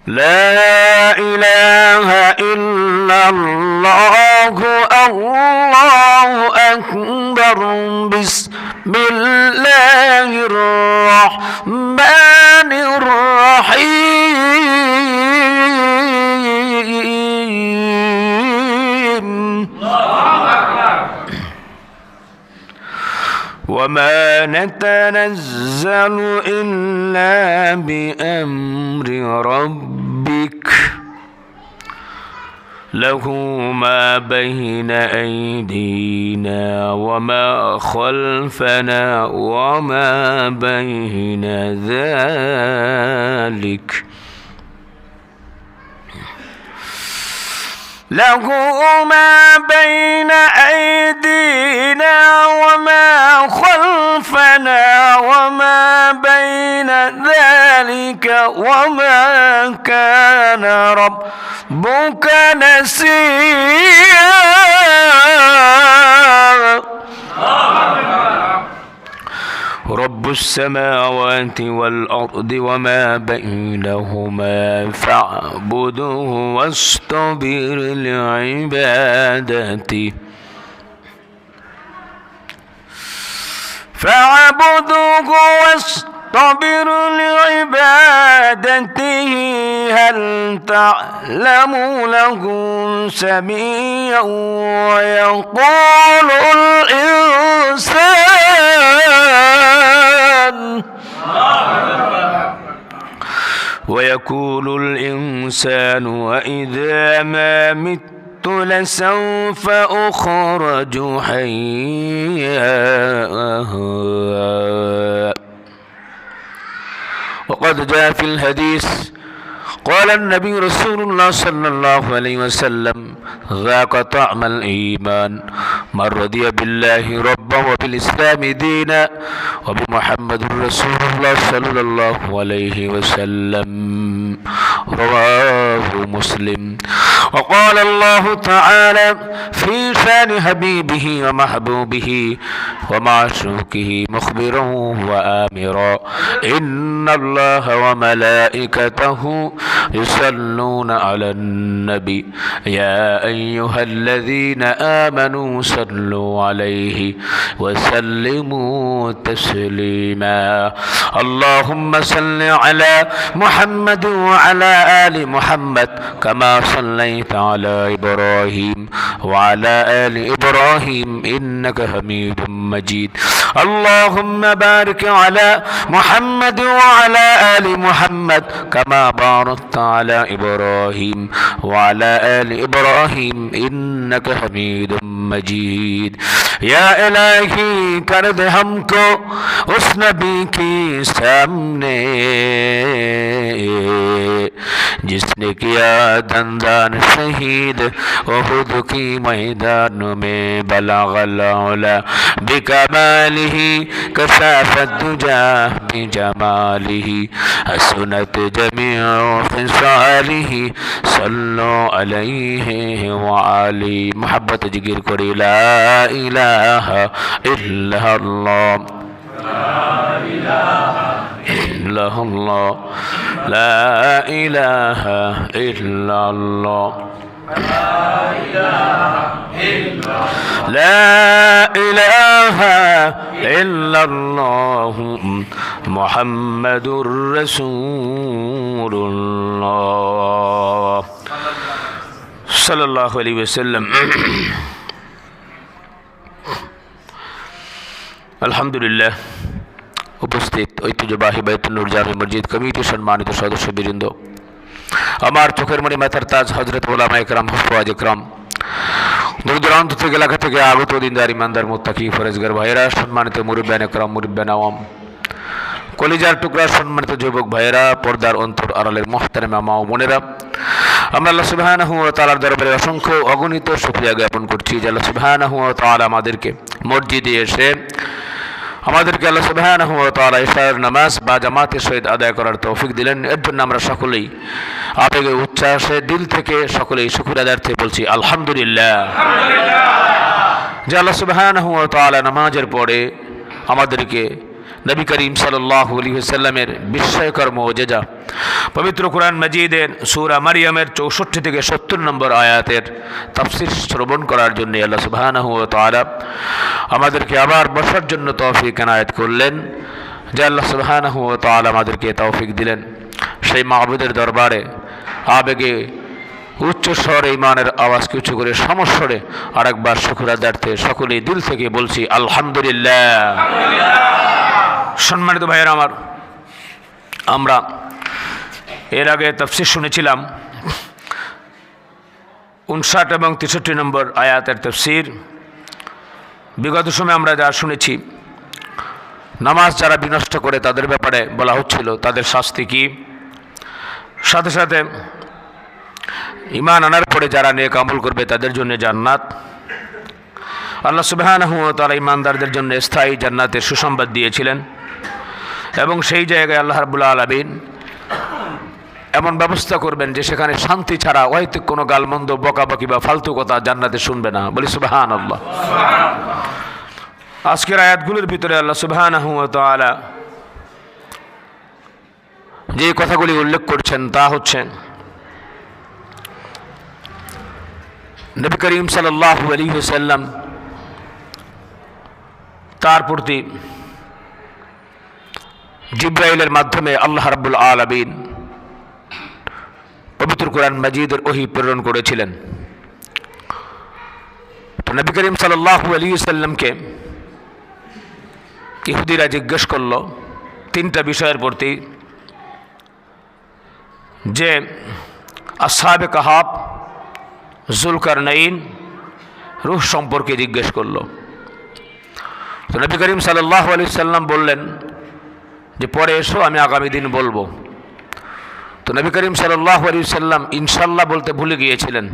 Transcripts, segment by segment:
لا إله إلا الله الله أكبر بسم الله الرحمن الرحيم وما نتنزل إلا بأمر ربك له ما بين أيدينا وما خلفنا وما بين ذلك له ما بين أيدينا وما خلفنا وما بين ذلك وما كان ربك نسيا رب السماوات والأرض وما بينهما فاعبده واصطبر لعبادته واصطبر لعبادته هل تعلم له سميا ويقول الإنسان وإذا ما مت لسوف أخرج حيا وقد جاء في الحديث قال النبي رسول الله صلى الله عليه وسلم ذاق طعم الإيمان من رضي بالله ربا وبالإسلام دينا وبمحمد رسول الله صلى الله عليه وسلم رواه مسلم. وقال الله تعالى في شان حبيبه ومحبوبه ومعشوقه مخبرا وآمرا إن الله وملائكته يصلون على النبي يا أيها الذين آمنوا صلوا عليه وسلموا تسليما. اللهم صل على محمد وعلى آل محمد كما صليت على إبراهيم وعلى آل إبراهيم إنك حميد مجيد. اللهم بارك على محمد وعلى آل محمد كما باركت على إبراهيم وعلى آل إبراهيم إنك حميد مجيد. या इलाही कर दे हमको उस नबी के सामने जिसने किया दंदान शहीद उहुद की मैदान में बलगल उला बिकमालिही कशाफत दुजा बिजमालिही हसनत जमीउ खिसालिही सल्लु अलैहि व आली मोहब्बत जिकिर करी ला इलाहा इल्लल्लाह इल्लल्लाह ला इलाहा इल्लल्लाह ला इलाहा इल्लल्लाह मुहम्मदुर रसूलुल्लाह सल्लल्लाहु अलैहि वसल्लम। আলহামদুলিল্লাহ। উপস্থিত ঐতিহ্যবাহী বাইতুল নূর জামে মসজিদ কমিটির সম্মানিত সদস্যবৃন্দ, আমার চোখের মণি মাথার তাজ হযরত উলামায়ে কেরাম হুফাজ ইকরাম, দূর দূরান্ত থেকে এলাকা থেকে আগত দিনদার ইমানদার মুত্তাকি ফরেজগার ভাইয়েরা, সম্মানিত মুরব্বিয়ানে কেরাম, মুরব্বিয়ানে আওয়াম, কলিজার টুকরা সম্মানিত যুবক ভাইয়েরা, পর্দার অন্তর আড়ালের মুহতারামা মা ও বোনেরা, আমরা আল্লাহ সুবহানাহু ওয়া তাআলার দরবারে অসংখ্য অগণিত শুকরিয়া জ্ঞাপন করছি যে আল্লাহ সুবহানাহু ওয়া তাআলা আমাদেরকে মসজিদে এসে আমাদেরকে আল্লাহ সুবহানাহু ওয়া তাআলা ইশার নামাজ বা জামাতের সহিত আদায় করার তৌফিক দিলেন। এর জন্য আমরা সকলেই আবেগে উচ্ছ্বাসে দিল থেকে সকলেই শুকরিয়া আদার্থে বলছি আলহামদুলিল্লাহ। যে আল্লাহ সুবহানাহু ওয়া তাআলা নামাজের পরে আমাদেরকে নবী করিম সাল্লাল্লাহু আলাইহি ওয়াসাল্লামের বিস্ময়কর মুজিজা পবিত্র কুরআন মাজিদের সূরা মারইয়ামের 64 থেকে 70 নম্বর আয়াতের তাফসীর শ্রবণ করার জন্য আল্লাহ সুবহানাহু ওয়া তাআলা আমাদেরকে আবার বসার জন্য তৌফিক এনায়েত করলেন। যে আল্লাহ সুবহানাহু ওয়া তাআলা আমাদেরকে তৌফিক দিলেন, সেই মাবুদের দরবারে আবেগে উচ্চ স্বরে ইমানের আওয়াজকে উঁচু করে সমস্বরে আরেকবার শুকর আদার্থে সকলেই দিল থেকে বলছি আলহামদুলিল্লাহ। সম্মানিত ভাইয়েরা আমার, আমরা এর আগে তাফসীর শুনেছিলাম 59 এবং 63 নম্বর আয়াতের তাফসীর। বিগত সময়ে আমরা যা শুনেছি, নামাজ যারা বিনষ্ট করে তাদের ব্যাপারে বলা হচ্ছিল তাদের শাস্তি কি, সাথে সাথে ঈমান আনার পরে যারা নেক আমল করবে তাদের জন্য জান্নাত, আল্লাহ সুবহানাহু ওয়া তাআলা ঈমানদারদের জন্য স্থায়ী জান্নাতের সুসংবাদ দিয়েছিলেন। এবং সেই জায়গায় আল্লাহ রাব্বুল আলামিন এমন ব্যবস্থা করবেন যে সেখানে শান্তি ছাড়া হয়তো কোনো গালমন্দ বকাবকি বা ফালতু কথা জান্নাতে শুনবে না। বলি সুবহানাল্লাহ। আজকের আয়াতগুলোর ভিতরে আল্লাহ সুবহানাহু ওয়া তাআলা যে কথাগুলি উল্লেখ করছেন তা হচ্ছে নবী করিম সাল্লাল্লাহু আলাইহি ওয়াসাল্লাম তার প্রতি জিবরাইলের মাধ্যমে আল্লাহ রাব্বুল আলামিন পবিত্র কুরআন মাজিদের ওহী প্রেরণ করেছিলেন। তো নবী করিম সাল্লাল্লাহু আলাইহি ওয়াসাল্লামকে ইহুদিরা জিজ্ঞেস করল 3টা বিষয়ের প্রতি, যে আসহাবে কাহাফ, যুলকারনাইন, রূহ সম্পর্কে জিজ্ঞেস করল। তো নবী করিম সাল্লাল্লাহু আলাইহি ওয়াসাল্লাম বললেন যে পরে এসো, আমি আগামী দিন বলবো। তো নবী করিম সাল্লাল্লাহু আলাইহি ওয়াসাল্লাম ইনশাআল্লাহ বলতে ভুলে গিয়েছিলেন,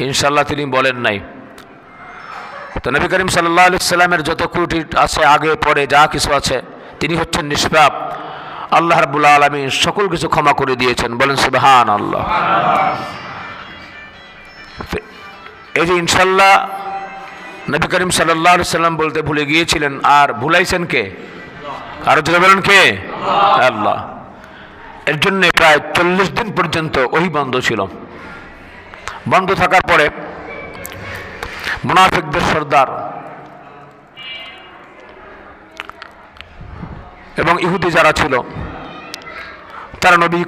ইনশাআল্লাহ তিনি বলেন নাই। তো নবী করিম সাল্লাল্লাহু আলাইহি ওয়াসাল্লামের যত ত্রুটি আছে আগে পরে যা কিছু আছে, তিনি হচ্ছেন নিষ্পাপ। আল্লাহ রাব্বুল আলামিন সকল কিছু ক্ষমা করে দিয়েছেন। বলেন সুবহানাল্লাহ। এই যে ইনশাআল্লাহ নবী করিম সাল্লাল্লাহু আলাইহি ওয়াসাল্লাম বলতে ভুলে গিয়েছিলেন, আর ভুলাইছেন কে? আরো জোরে বলেন কে? আল্লাহ। এর জন্য প্রায় 40 দিন পর্যন্ত ওহী বন্ধ ছিল। বন্ধ থাকার পরে মুনাফিকদের সর্দার এবং ইহুদি যারা ছিল তারা নবী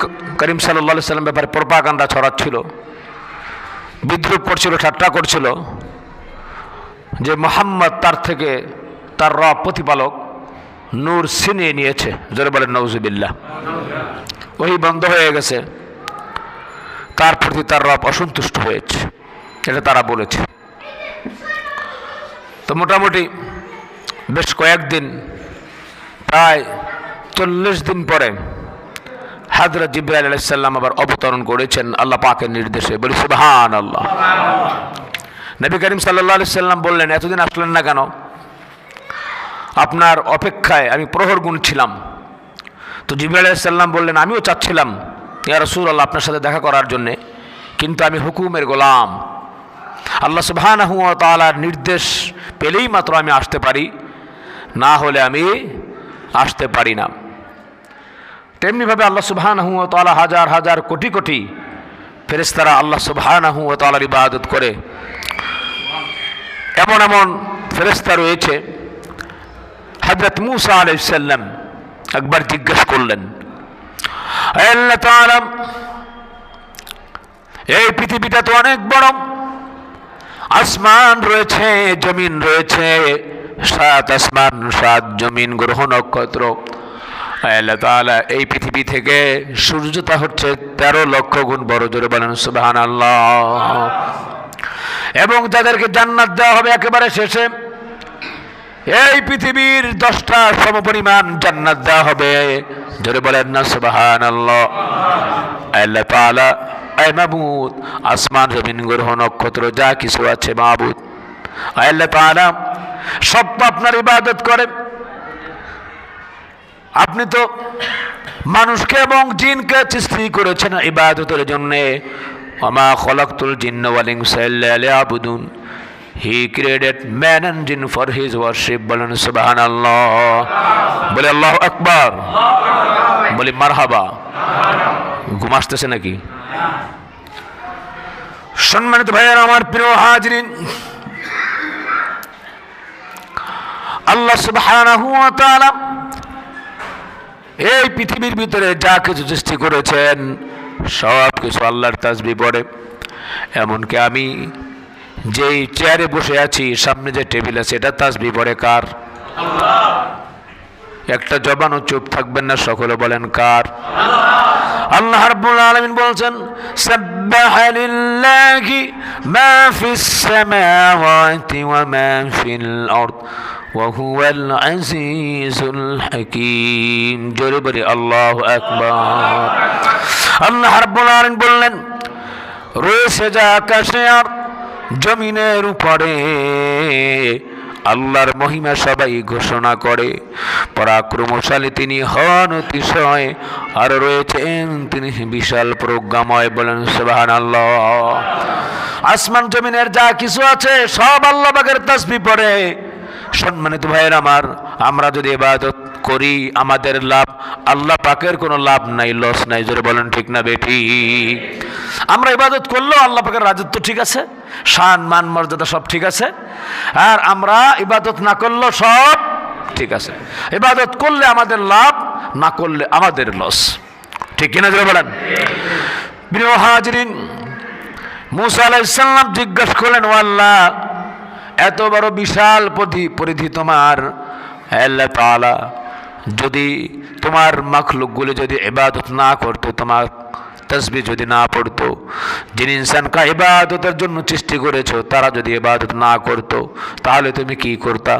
করিম সাল্লাল্লাহু আলাইহি ওয়াসাল্লাম ব্যাপারে প্রপাগান্ডা ছড়াচ্ছিল, বিদ্রুপ করছিল, ঠাট্টা করছিল যে মুহাম্মদ তার থেকে তার রব প্রতিপালক নূর ছিনিয়ে নিয়েছে। জোরে বলেন নাউজুবিল্লাহ। ওহী বন্ধ হয়ে গেছে, তার প্রতি তার রব অসন্তুষ্ট হয়েছে, এটা তারা বলেছে। তো মোটামুটি বেশ কয়েকদিন, প্রায় 40 দিন পরে হযরত জিবরাইল আলাইহিস সালাম আবার অবতরণ করেছেন আল্লাহ পাকের নির্দেশে। বলি সুবহানাল্লাহ। নবী করিম সাল্লাল্লাহু আলাইহি সাল্লাম বললেন, এতদিন আসলেন না কেন? আপনার অপেক্ষায় আমি প্রহর গুনছিলাম। তো জিবরাইল আলাইহিস সালাম বললেন, আমিও চাচ্ছিলাম ইয়া রাসূলুল্লাহ আপনার সাথে দেখা করার জন্যে, কিন্তু আমি হুকুমের গোলাম। আল্লাহ সুবহানাহু ওয়া তাআলার নির্দেশ পেলেই মাত্র আমি আসতে পারি, না হলে আমি আসতে পারি না। তেমনিভাবে আল্লাহ সুবহানাহু ওয়া তাআলা হাজার হাজার কোটি কোটি ফেরেশতারা আল্লাহ সুবহানাহু ওয়া তাআলার ইবাদত করে। এমন এমন ফেরেশতা রয়েছে, হযরত মূসা আলাইহিস সালাম একবার জিজ্ঞেস করলেন, আল্লাহ তাআলা এই পৃথিবীটা তো অনেক বড়, আসমান রয়েছে, জমিন রয়েছে, 7 আসমান 7 জমিন, গ্রহ নক্ষত্র। আল্লাহ তাআলা এই পৃথিবী থেকে সূর্যটা হচ্ছে 13 লক্ষ গুণ বড়। জোরে বলেন সুবহানাল্লাহ। এবং যাদেরকে জান্নাত দেওয়া হবে একেবারে শেষে, এই পৃথিবীর 10টা সমপরিমাণ জান্নাত দেওয়া হবে। জোরে বলেন না সুবহানাল্লাহ। আল্লাহ তাআলা আয় মাবুদ, আসমান জমিন গ্রহ নক্ষত্র যা কিছু আছে মাবুদ, আল্লাহ তাআলা সব আপনার ইবাদত করে। আপনি তো মানুষকে এবং জিনকে সৃষ্টি করেছেন ইবাদতের জন্য। ওয়া মা খালাকতুল জিন্না ওয়াল ইনসা ইল্লা লিয়াবুদুন। He created man and jinn for his worship. বলেন সুবহানাল্লাহ। বলে আল্লাহু আকবার। বলি মারহাবা। ঘুম আসতেছে নাকি? সম্মানিত ভাইয়েরা আমার, প্রিয় হাজিরিন, আল্লাহ সুবহানাহু ওয়া তাআলা এই পৃথিবীর ভিতরে যা কিছু সৃষ্টি করেছেন সব কিছু আল্লাহর তাসবিহ পড়ে। এমনকি আমি যেই চেয়ারে বসে আছি, সামনে যে টেবিল আছে, এটা তাসবিহ পড়ে কার? একটা জবানও চুপ থাকবেন না, সকলে বলেন কার? আল্লাহ রাব্বুল আলামিন বলছেন, সাব্বাহা লিল্লাহি মা ফিস সামাওয়াতি ওয়া মা ফিল আরদ ওয়া হুয়াল আজিজুল হাকীম। জোরে বলি আল্লাহু আকবার। আল্লাহ রাব্বুল আলামিন বললেন, রয়েছে যা আকাশে আর জমিনের উপরে আল্লাহর মহিমা সবাই ঘোষণা করে। পরাক্রমশালী তিনি হন অতিশয়, আর রয়েছেন তিনি বিশাল প্রজ্ঞাময়। বলেন সুবহানাল্লাহ। আসমান জমিনের যা কিছু আছে সব আল্লাহ পাকের তাসবিহ পড়ে। সম্মানিত ভাইয়ের আমার, আমরা যদি ইবাদত করি আমাদের লাভ, আল্লাহ পাকের কোনো লাভ নাই, লস নাই। জোরে বলেন ঠিক না বেঠি? আমরা ইবাদত করলেও আল্লাহ পাকের রাজত্ব ঠিক আছে, শান মান মর্যাদা সব ঠিক আছে। আর আমরা ইবাদত না করলেও সব ঠিক আছে। ইবাদত করলে আমাদের লাভ, না করলে আমাদের লস। ঠিক কিনা জোরে বলেন? প্রিয় হাজিরিন, মূসা আলাইহিস সালাম জিজ্ঞাসা করলেন, ও আল্লাহ, এত বড় বিশাল পরিধি তোমার, আল্লাহ তাআলা, যদি তোমার মাখলুকগুলো যদি ইবাদত না করতো, তোমার তাসবিহ যদি না পড়তো, যিনি ইনসানকে ইবাদতের জন্য সৃষ্টি করেছো তারা যদি ইবাদত না করতো, তাহলে তুমি কি করতা?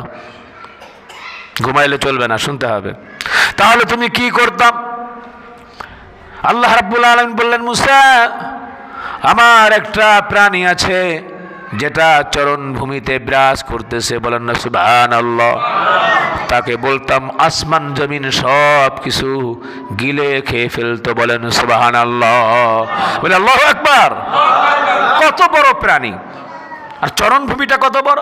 ঘুমাইলে চলবে না, শুনতে হবে। তাহলে তুমি কি করতাম? আল্লাহ রাব্বুল আলামিন বললেন, মূসা, আমার একটা প্রাণী আছে যেটা চরণভূমিতে বিরাজ করতেছে। বলেন না সুবহানাল্লাহ। তাকে বলতাম আসমান জমিন সব কিছু গিলে খেয়ে ফেলতো। বলেন সুবহানাল্লাহ। বলে আল্লাহু আকবার। কত বড় প্রাণী, আর চরণভূমিটা কত বড়।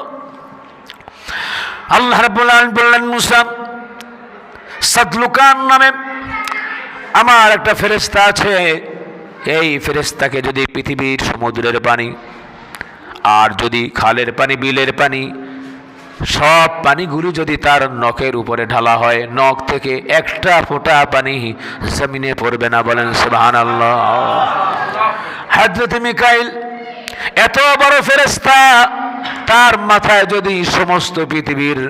আল্লাহ রাব্বুল আলামিন বললেন, মূসা, সাদলুকান নামে আমার একটা ফেরেশতা আছে, এই ফেরেশতাকে যদি পৃথিবীর সমুদ্রের পানি আর যদি খালের পানি, বিলের পানি, সব পানিগুলি যদি তার নখের উপরে ঢালা হয়, নখ থেকে একটা ফোঁটা পানি জমিনে পড়বে না। বলেন সুবহানাল্লাহ। হযরত মিকাইল এত বড় ফেরেশতা, তার মাথায় যদি সমস্ত পৃথিবীর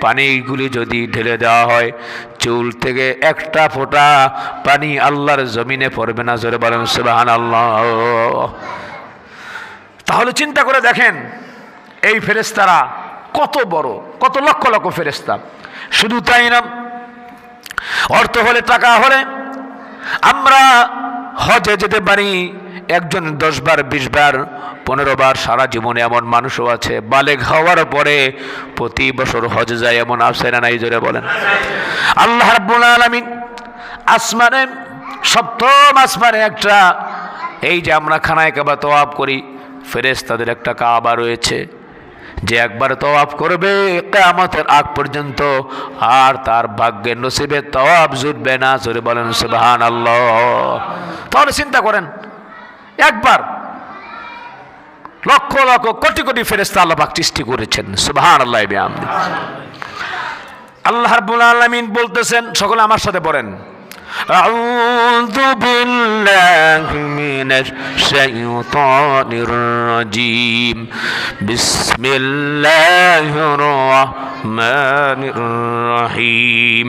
পানিগুলি যদি ঢেলে দেওয়া হয়, চুল থেকে একটা ফোঁটা পানি আল্লাহর জমিনে পড়বে না। জোরে বলেন সুবহানাল্লাহ। তাহলে চিন্তা করে দেখেন এই ফেরেশতারা কত বড়, কত লক্ষ লক্ষ ফেরেশতা। শুধু তাই না, অর্থ হলে, টাকা হলে আমরা হজে যেতে পারি। একজন 10 বার, 20 বার, 15 বার সারা জীবনে এমন মানুষও আছে বালেগ হওয়ার পরে প্রতি বছর হজে যায়, এমন আছে না নাই? জোরে বলেন। আল্লাহ রাব্বুল আলামিন আসমানে, সপ্তম আসমানে একটা, এই যে আমরা খানায় কাবা তওয়াফ করি, ফেরেশতাদের একটা কাবা রয়েছে, যে একবার তওয়াফ করবে কিয়ামতের আগ পর্যন্ত আর তার ভাগ্যে নসিবে তওয়াফ জুটবে না। জোরে বলেন সুবহানাল্লাহ। তাহলে চিন্তা করেন, একবার লক্ষ লক্ষ কোটি কোটি ফেরেশতা আল্লাহ পাক সৃষ্টি করেছেন। সুবহানাল্লাহ বিহামদি। আল্লাহ রাব্বুল আলামিন বলতেছেন, সকলে আমার সাথে পড়েন, আউযু বিল্লাহি মিনাশ শাইতানির রাজীম, বিসমিল্লাহির রাহমানির রহিম,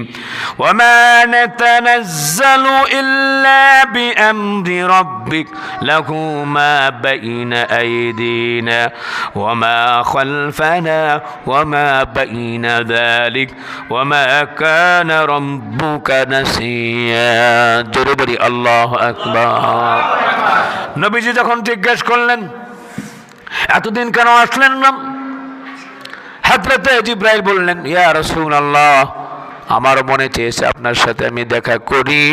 ওয়া মা নাতানাজ্জালু ইল্লা বিআমরি রাব্বিক লাহু মা বাইনা আইদিনা ওয়া মা খালফানা ওয়া মা বাইনা যালিক ওয়া মা কানা রাব্বুকা নাসিয়া। জোরে বলি আল্লাহু আকবার। নবীজি যখন জিজ্ঞেস করলেন, এতদিন কেন আসলেন না? হযরতে জিবরাইল বললেন, ইয়া রাসূলুল্লাহ, আমার মনে চেয়েছে আপনার সাথে আমি দেখা করি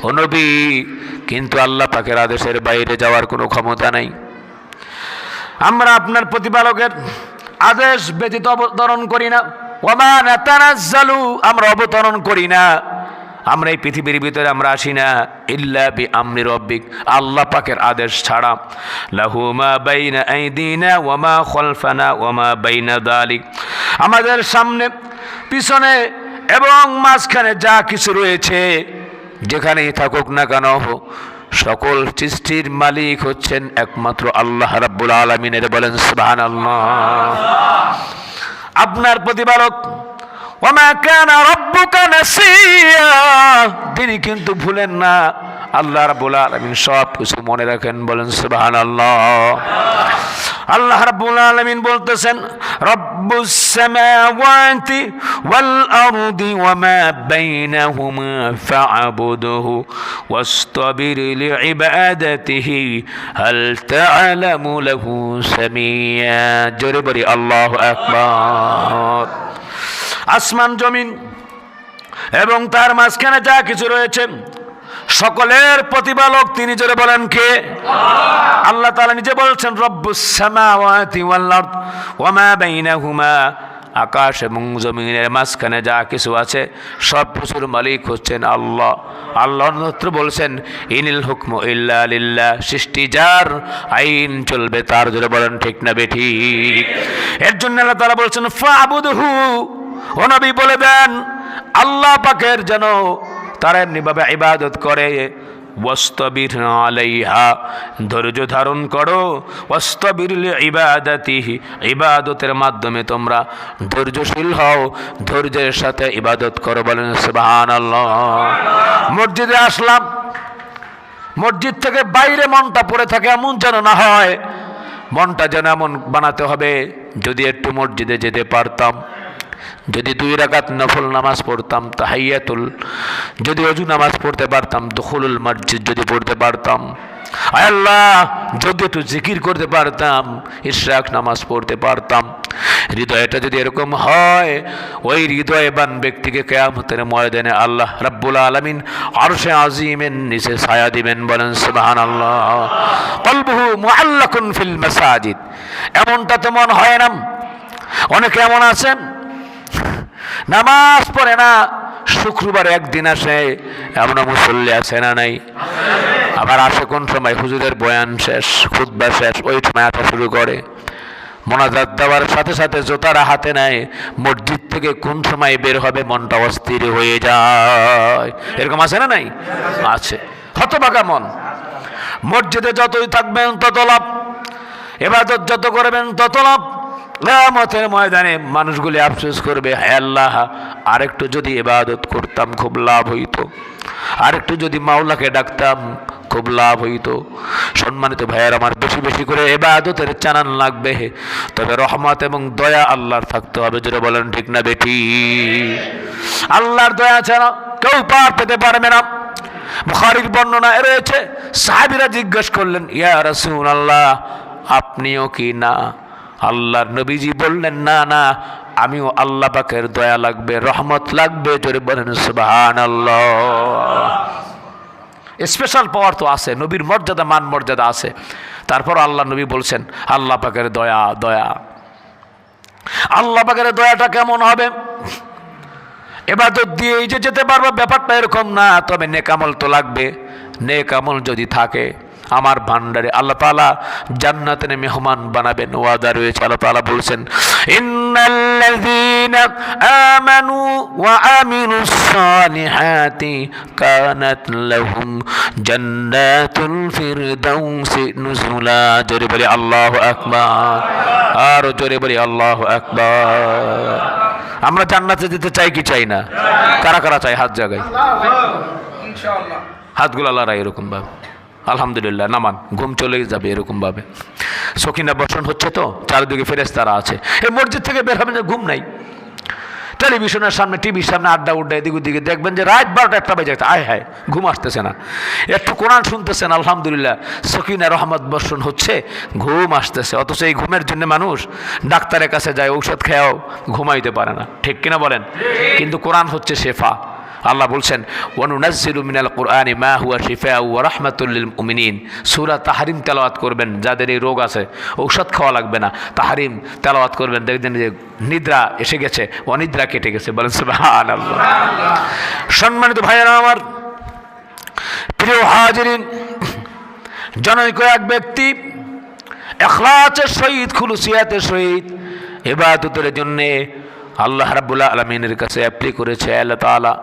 ও নবী, কিন্তু আল্লাহ পাকের আদেশের বাইরে যাওয়ার কোনো ক্ষমতা নাই। আমরা আপনার প্রতিপালকের আদেশ ব্যতীত অবতরণ করি না। ওমা নাতানাজ্জালু, আমরা অবতরণ করি না, আমরা এই পৃথিবীর ভিতরে আমরা আসি না ইল্লা বিআমরি রাব্বিক, আল্লাহ পাকের আদেশ ছাড়া। লাহু মা বাইনা আইদিনা ওয়া মা খালফানা ওয়া মা বাইনা যালিক, আমাদের সামনে পিছনে এবং মাঝখানে যা কিছু রয়েছে যেখানেই থাকুক না কেন, সকল সৃষ্টির মালিক হচ্ছেন একমাত্র আল্লাহ রাব্বুল আলামিনের। বলেন সুবহানাল্লাহ। আপনার প্রতিপালক ওমা কানা রাব্বুকা নাসিয়া, তিনি কিন্তু ভুলেন না, আল্লাহ রাব্বুল আলামিন সব কিছু মনে রাখেন। বলেন সুবহানাল্লাহ। আল্লাহ রাব্বুল আলামিন বলতেছেন রব্বুস সামাওয়াতি ওয়াল আরদি ওয়া মা বাইনাহুমা ফা'বুদহু ওয়াসতাবির লিইবাদাতিহি হাল তা'লামু লাহু সামিয়া। জোরে বলি আল্লাহু আকবার। আসমান জমিন এবং তার মাঝখানে যা কিছু রয়েছে সকলের প্রতিপালক তিনি। জোরে বলেন কে? আল্লাহ তাআলা নিজে বলছেন রব্বুস সামাওয়াতি ওয়াল আরদ ওয়া মা বাইনাহুমা, আকাশ এবং জমিনের মাঝখানে যা কিছু আছে সব কিছুর মালিক হচ্ছেন আল্লাহ। আল্লাহ অন্যত্র বলছেন ইনিল হুকমু ইল্লা লিল্লাহ, সৃষ্টি যার, আইন চলবে তার। জোরে বলেন ঠিক না বেঠিক? এর জন্য আল্লাহ তাআলা বলছেন ফা'বুদহু, ও নবী বলে দেন আল্লাহ পাকের যেন তারা এমনিভাবে ইবাদত করে। ওয়াস্তাবির আলাইহা, ধৈর্য ধারণ করো। ওয়াস্তাবির লিইবাদাতিহি, ইবাদতের মাধ্যমে তোমরা ধৈর্যশীল হও, ধৈর্যের সাথে ইবাদত করো। বলেন সুবহানাল্লাহ। মসজিদে আসলাম, মসজিদ থেকে বাইরে মনটা পড়ে থাকে এমন যেন না হয়, মনটা যেন এমন বানাতে হবে যদি একটু মসজিদে যেতে পারতাম, যদি 2 রাকাত নফল নামাজ পড়তাম, তাহিয়াতুল, যদি ওযু নামাজ পড়তে পারতাম, দুখুলুল মসজিদ যদি পড়তে পারতাম, আয় আল্লাহ যদি একটু জিকির করতে পারতাম, ইশরাক নামাজ পড়তে পারতাম। হৃদয়টা যদি এরকম হয়, ওই হৃদয়বান ব্যক্তিকে কিয়ামতের ময়দানে আল্লাহ রাব্বুল আলামিন আরশে আজিমের নিচে ছায়া দিবেন। বলেন সুবহানাল্লাহ। কলবুহু মুআল্লাকুন ফিল মাসাজিদ, এমনটা তেমন হয় না। অনেকে এমন আছেন নামাজ পড়ে না, শুক্রবার একদিন আসে, এমন মুসল্লি আছে না নাই? আবার আসে কোন সময়? হুজুরের বয়ান শেষ, খুতবা শেষ, ওই সময় আসা শুরু করে। মোনাজাত দেওয়ার সাথে সাথে জোতারা হাতে নেয়, মসজিদ থেকে কোন সময় বের হবে মনটা অস্থির হয়ে যায়। এরকম আছে না নাই? আছে। হতভাগা মন। মসজিদে যতই থাকবেন তত লাভ, ইবাদত যত করবেন তত লাভ। কিয়ামতের ময়দানে মানুষগুলি আফসোস করবে, হে আল্লাহ আরেকটু যদি ইবাদত করতাম খুব লাভ হইতো, আরেকটু যদি মাওলাকে ডাকতাম খুব লাভ হইতো। সম্মানিত ভাইয়ের আমার, বেশি বেশি করে ইবাদতের চালান লাগবে, তবে রহমত এবং দয়া আল্লাহর থাকতে হবে। জোরে বলেন ঠিক না বেটি? আল্লাহর দয়া ছাড়া কেউ পার পেতে পারবে না। বুখারীর বর্ণনা রয়েছে, সাহাবীরা জিজ্ঞেস করলেন, ইয়া রাসূলুল্লাহ আপনিও কি না? আল্লাহর নবীজি বললেন, না না, আমিও আল্লাহ পাকের দয়া লাগবে, রহমত লাগবে। জোরে বলেন সুবহানাল্লাহ। স্পেশাল পাওয়ার তো আছে, নবীর মর্যাদা, মান মর্যাদা আছে। তারপর আল্লাহ নবী বলছেন আল্লাহ পাকের দয়া, দয়া। আল্লাহ পাকের দয়াটা কেমন হবে? ইবাদত দিয়ে এই যে যেতে পারবে ব্যাপারটা এরকম না, তবে নেক আমল তো লাগবে। নেক আমল যদি থাকে আমার ভান্ডারে আল্লাহ তাআলা জান্নাতের মেহমান বানাবেন, ওয়াদা রয়েছে। আল্লাহ তাআলা বলছেন ইন্নাল্লাযীনা আমানু ওয়া আমিলুস সালিহাতি কানাত লাহুম জান্নাতুল ফিরদাউসি নুজুলা। জোরে বলি আল্লাহু আকবার, আর জোরে বলি আল্লাহু আকবার। আমরা জান্নাতে যেতে চাই কি চাই না? কারা কারা চাই? হাত জাগাই, ইনশাআল্লাহ। হাতগুলো লড়াই এরকম ভাবে, আলহামদুলিল্লাহ। নামান, ঘুম চলে যাবে এরকম ভাবে। সকিনা বর্ষণ হচ্ছে তো, চারিদিকে ফেরেশতারা আছে। এই মসজিদ থেকে বের হবেন যে ঘুম নাই, টেলিভিশনের সামনে, টিভির সামনে আড্ডা উড্ডা, এদিক ওদিকে দেখবেন যে রাত 12টা 1টা বেজে যাচ্ছে, আয় হায় ঘুম আসতেছে না। একটু কোরআন শুনতেছেন, আলহামদুলিল্লাহ সকিনা রহমত বর্ষণ হচ্ছে, ঘুম আসতেছে। অথচ এই ঘুমের জন্য মানুষ ডাক্তারের কাছে যায়, ঔষধ খেয়েও ঘুমাইতে পারে না। ঠিক কিনা বলেন? কিন্তু কোরআন হচ্ছে শেফা, আল্লাহ বলছেন ওয়ানুনাজ্জিলু মিনাল কুরআনি মা হুয়া শিফাউ ওয়া রাহমাতুল লিল মুমিনিন। সূরা তাহরিম তেলাওয়াত করবেন, যাদের এই রোগ আছে ঔষধ খাওয়া লাগবে না, তাহরিম তেলাওয়াত করবেন, দেখবেন যে নিদ্রা এসে গেছে, অনিদ্রা কেটে গেছে। বলেন সুবহানাল্লাহ। সম্মানিত ভাইয়েরা আমার, প্রিয় হাজিরিন, জনৈক এক ব্যক্তি ইখলাসের সহিত খুলুসিয়াতের সহিত ইবাদতের জন্যে আল্লাহ রাব্বুল আলামিনের কাছে অ্যাপ্লাই করেছে, আল্লাহ তাআলা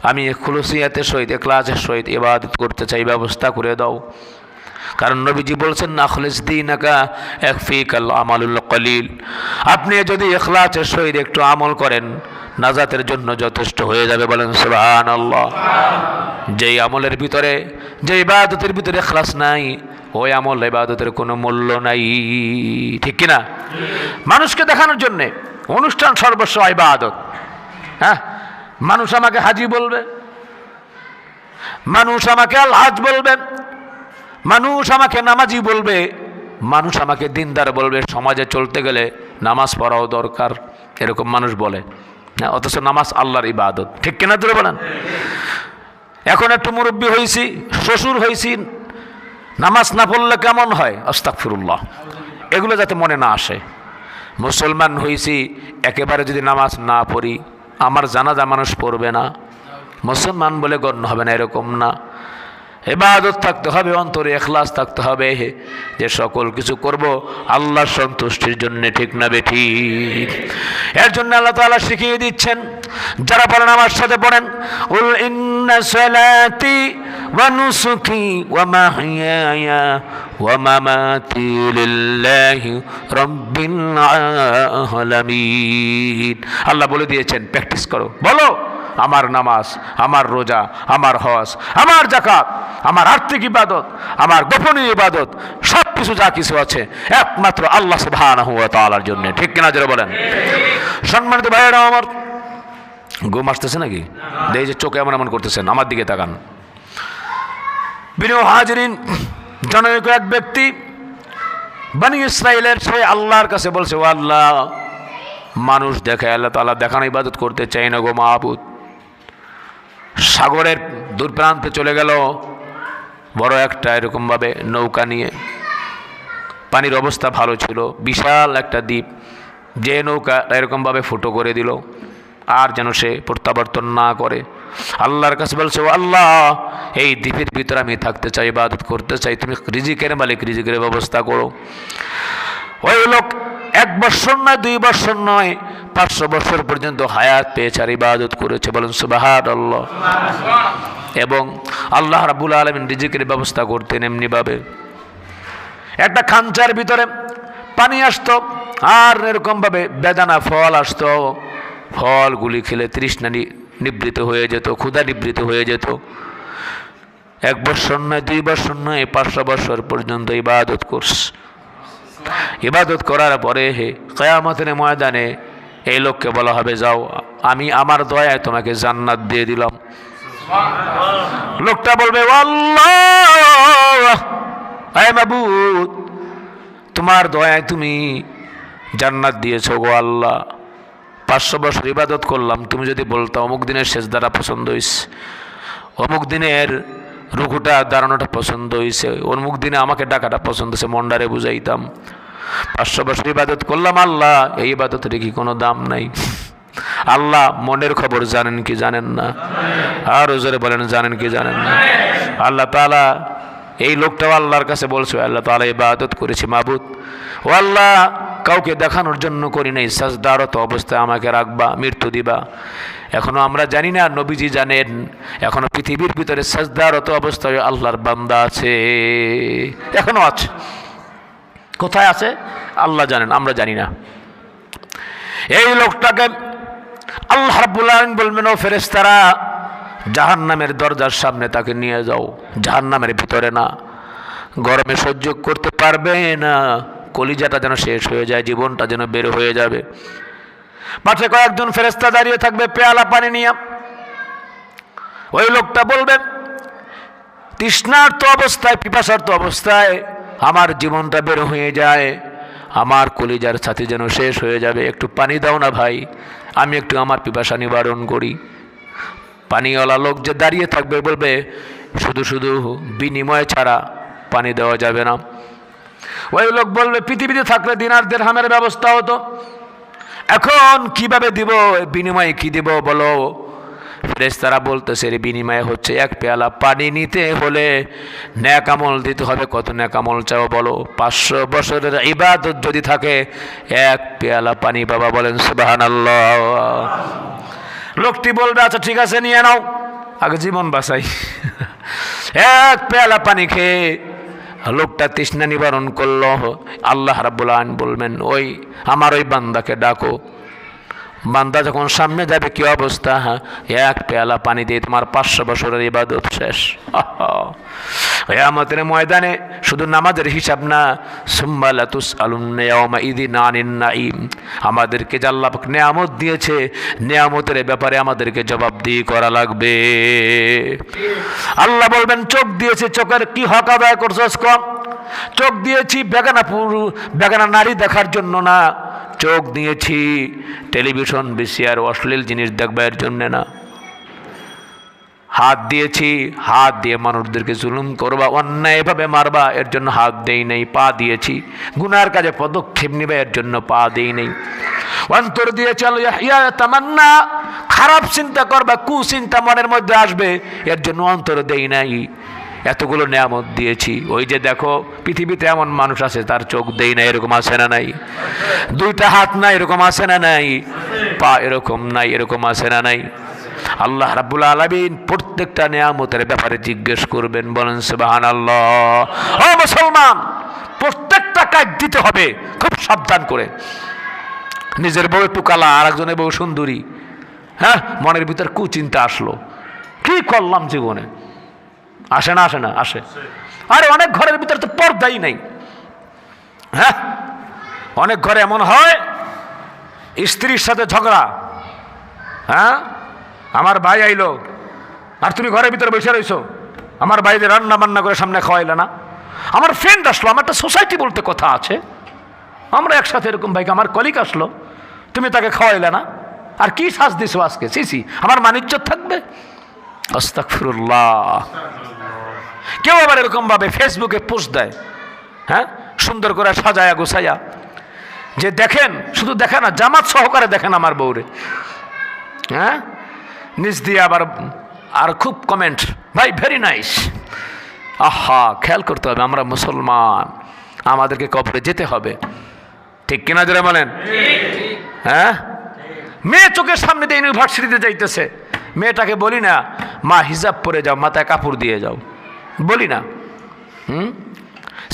আমি খুলুসিয়াতের সহিত ইখলাসের সহিত ইবাদত করতে চাই, ব্যবস্থা করে দাও। কারণ নবীজি বলছেন আখলিস দীনাকা ইয়াকফিকাল আমালুল কলিল, আপনি যদি ইখলাসের সহিত একটু আমল করেন নাজাতের জন্য যথেষ্ট হয়ে যাবে। বলেন সুবহানাল্লাহ। যেই আমলের ভিতরে, যে ইবাদতের ভিতরে ইখলাস নাই, ওই আমল ইবাদতের কোনো মূল্য নাই, ঠিক কিনা? মানুষকে দেখানোর জন্যে অনুষ্ঠান সর্বস্ব ইবাদত। হ্যাঁ, মানুষ আমাকে হাজি বলবে, মানুষ আমাকে আল হাজ বলবে, মানুষ আমাকে নামাজি বলবে, মানুষ আমাকে দিনদার বলবে। সমাজে চলতে গেলে নামাজ পড়াও দরকার, এরকম মানুষ বলে, অথচ নামাজ আল্লাহর ইবাদত, ঠিক কিনা ধরে বলেন? এখন একটু মুরব্বী হয়েছি, শ্বশুর হয়েছি, নামাজ না পড়লে কেমন হয়? আস্তাগফিরুল্লাহ, এগুলো যাতে মনে না আসে। মুসলমান হয়েছি, একেবারে যদি নামাজ না পড়ি আমার জানাজা মানুষ পড়বে না, মুসলমান বলে গণ্য হবে না, এরকম না। ইবাদত থাকতে হবে, অন্তরে ইখলাস থাকতে হবে, যে সকল কিছু করব আল্লাহর সন্তুষ্টির জন্য, ঠিক না বেঠিক? এর জন্য আল্লাহ তাআলা শিখিয়ে দিচ্ছেন, যারা পড়েন আমার সাথে পড়েন, উল ইন্না সালাতি ওয়া নুসুকি ওয়া মাহইয়ায়া ওয়া মামাতি লিল্লাহি রাব্বিল আলামিন। আল্লাহ বলে দিয়েছেন প্র্যাকটিস করো, বলো আমার নামাজ, আমার রোজা, আমার হজ, আমার যাকাত, আমার আর্থিক ইবাদত, আমার গোপনীয় ইবাদত, সব কিছু যা কিছু আছে একমাত্র আল্লাহ সুবহানাহু ওয়া তাআলার জন্য, ঠিক কিনা যারা বলেন? সম্মানিত ভাইয়েরা আমার, ঘুম আসতেছে নাকি? এই যে চোখে এমন এমন করতেছেন, আমার দিকে তাকান। প্রিয় হাজিরিন, জনৈক এক ব্যক্তি বনি ইসরাইলের সে আল্লাহর কাছে বলছে, ও আল্লাহ, মানুষ দেখে, আল্লাহ তাআলা দেখানো ইবাদত করতে চাই না গো মাহবুদ। সাগরের দূর প্রান্তে চলে গেল বড় একটা এরকমভাবে নৌকা নিয়ে, পানির অবস্থা ভালো ছিল, বিশাল একটা দ্বীপ, যে নৌকা এরকমভাবে ফুটো করে দিল, আর যেন সে প্রত্যাবর্তন না করে। আল্লাহর কাছে বলছে, ও আল্লাহ, এই দ্বীপের ভিতরে আমি থাকতে চাই, ইবাদত করতে চাই, তুমি রিজিকের মালিক, রিজিকের ব্যবস্থা করো। ওই লোক 1 বছর নয়, 2 বছর নয়, 500 বছর পর্যন্ত হায়াত পেয়েছে আর ইবাদত করেছে। বলেন সুবহানাল্লাহ। এবং আল্লাহ রাব্বুল আলামিন রিজিকের ব্যবস্থা করতেন এমনিভাবে, একটা খাঞ্চার ভিতরে পানি আসতো, আর এরকমভাবে বেদানা ফল আসতো, ফলগুলি খেলে তৃষ্ণা নিবৃত হয়ে যেত, ক্ষুধা নিবৃত হয়ে যেত। 1 বছর নয়, 2 বছর নয়, 500 বছর পর্যন্ত ইবাদত করছে। ইবাদত করার পরে কিয়ামতের ময়দানে এই লোককে বলা হবে, যাও, আমি আমার দয়ায় তোমাকে জান্নাত দিয়ে দিলাম। লোকটা বলবে, আল্লাহ, হে মাবুদ, তোমার দয়ায় তুমি জান্নাত দিয়েছো গো আল্লাহ, 500 বছর ইবাদত করলাম, তুমি যদি বলতো অমুক দিনের সেজদাটা পছন্দ হয়েছে, অমুক দিনের রুকুটা দাঁড়ানোটা পছন্দ হয়েছে, অমুক দিনে আমাকে ডাকাটা পছন্দ হয়েছে, মন্ডারে বুঝাইতাম। 500 বছর ইবাদত করলাম আল্লাহ, এই ইবাদতের কি কোনো দাম নাই? আল্লাহ মনের খবর জানেন কি জানেন না? আর জোরে বলেন, জানেন কি জানেন না? আল্লাহ তাআলা, এই লোকটাও আল্লাহর কাছে বলছে, আল্লাহ তাআলা ইবাদত করেছি মাবুদ, ও আল্লাহ, কাউকে দেখানোর জন্য করি নাই, সাজদারত অবস্থায় আমাকে রাখবা, মৃত্যু দিবা। এখনো আমরা জানি না, নবীজি জানেন, এখনো পৃথিবীর ভিতরে সাজদারত অবস্থায় আল্লাহর বান্দা আছে, এখনো আছে। কোথায় আছে আল্লাহ জানেন, আমরা জানি না। এই লোকটাকে আল্লাহ রাব্বুল আলামিন বলবেন, ও ফেরেশতারা, জাহান্নামের দরজার সামনে তাকে নিয়ে যাও, জাহান্নামের ভিতরে না, গরমে সহ্য করতে পারবে না, কলিজাটা যেন শেষ হয়ে যায়, জীবনটা যেন বের হয়ে যাবে। পাশে কয়েকজন ফেরেশতা দাঁড়িয়ে থাকবে পেয়ালা পানি নিয়ে। ওই লোকটা বলবে, তৃষ্ণার্ত অবস্থায়, পিপাসার্ত অবস্থায় আমার জীবনটা বের হয়ে যায়, আমার কলিজার ছাতি যেন শেষ হয়ে যাবে, একটু পানি দাও না ভাই, আমি একটু আমার পিপাসা নিবারণ করি। পানিওয়ালা লোক যে দাঁড়িয়ে থাকবে, বলবে শুধু শুধু বিনিময় ছাড়া পানি দেওয়া যাবে না। ওই লোক বলবে পৃথিবীতে থাকলে দিনার দিরহামের ব্যবস্থা হতো, এখন কিভাবে দিব, বিনিময়ে কি দিব বলো? ফেরেশতারা বলতেছে এর বিনিময়ে হচ্ছে এক পেয়ালা পানি নিতে হলে নেক আমল দিতে হবে। কত নেক আমল চাও বলো? 500 বছরের ইবাদত যদি থাকে, এক পেয়ালা পানি বাবা বলেন সুবহানাল্লাহ। লোকটি বলবে আচ্ছা ঠিক আছে নিয়ে নাও, আগে জীবন বাঁচাই। এক পেয়ালা পানি খেয়ে লোকটা তৃষ্ণা নিবারণ করলো। আল্লাহ রাব্বুল আলামিন বলবেন ওই আমার ওই বান্দাকে ডাকো। বান্দা যখন সামনে যাবে কি অবস্থা? এক পেয়ালা পানি দিয়ে তোমার 500 বছরের ইবাদত শেষ। কিয়ামতের ময়দানে শুধু নামাজের হিসাব না, সুম্মা লাতুসআলুন্না ইয়াওমাইযিন আনিন নাঈম, আমাদেরকে যে আল্লাহ পাক নিয়ামত দিয়েছে, নিয়ামতের ব্যাপারে আমাদেরকে জবাবদিহি করা লাগবে। আল্লাহ বলবেন চোখ দিয়েছে, চোখের কি হক আদায় করছস? কম চোখ দিয়েছি বেগানা নারী দেখার জন্য না, চোখ দিয়েছি টেলিভিশন ভিসিআর অশ্লীল জিনিস দেখবার জন্য না। হাত দিয়েছি, হাত দিয়ে মানুষদেরকে জুলুম করবা, অন্যায়ভাবে মারবা, এর জন্য হাত দেই নেই। পা দিয়েছি গুনার কাজে পদক্ষেপ নিবে, এর জন্য পা দেই নেই। অন্তর দিয়েছি তামান্না, খারাপ চিন্তা করবা, কুচিন্তা মনের মধ্যে আসবে, এর জন্য অন্তর দেই নাই। এতগুলো নিয়ামত দিয়েছি। ওই যে দেখো পৃথিবীতে এমন মানুষ আছে তার চোখ দেই না, এরকম আছে না নাই? দুইটা হাত নাই, এরকম আছে না নাই? পা এরকম নাই, এরকম আছে না নাই? আল্লাহ রাব্বুল আলামিন প্রত্যেকটা নিয়ামতের ব্যাপারে জিজ্ঞেস করবেন, বলেন সুবহানাল্লাহ। ও মুসলমান, প্রত্যেকটা কাজ দিতে হবে খুব সাবধান করে। নিজের বউ একটু কালা, আর একজনের বউ সুন্দরী, হ্যাঁ, মনের ভিতর কুচিন্তা আসলো, কি করলাম জীবনে? আসে না? আসে না? আসে। আরে অনেক ঘরের ভিতরে তো পর্দাই নেই। হ্যাঁ, অনেক ঘরে এমন হয় স্ত্রীর সাথে ঝগড়া। হ্যাঁ, আমার ভাই আইলো আর তুমি ঘরের ভিতরে বসে রইছো, আমার ভাইদের রান্না বান্না করে সামনে খাওয়াইলে না। আমার ফ্রেন্ড আসলো, আমার একটা সোসাইটি বলতে কথা আছে, আমরা একসাথে এরকম ভাইকে, আমার কলিগ আসলো, তুমি তাকে খাওয়াইলে না, আর কি সাজ দিছো আজকে? সিসি, আমার মানিজ্জত থাকবে? আস্তাগফিরুল্লাহ। কেউ আবার এরকম ভাবে ফেসবুকে পোস্ট দেয়, হ্যাঁ, সুন্দর করে সাজায়া গোছায়া, যে দেখেন, শুধু দেখে না, জামাত সহকারে দেখেন আমার বউরে, হ্যাঁ, নিজ দিয়ে আবার আর খুব কমেন্ট, ভাই ভেরি নাইস। আহা, খেয়াল করতে হবে, আমরা মুসলমান, আমাদেরকে কবরে যেতে হবে, ঠিক কিনা যারা বলেন? হ্যাঁ, মেয়ে চোখের সামনে দিয়ে ইউনিভার্সিটিতে যাইতেছে, মেয়েটাকে বলি না মা হিজাব পরে যাও, মাথায় কাপড় দিয়ে যাও, বলি না?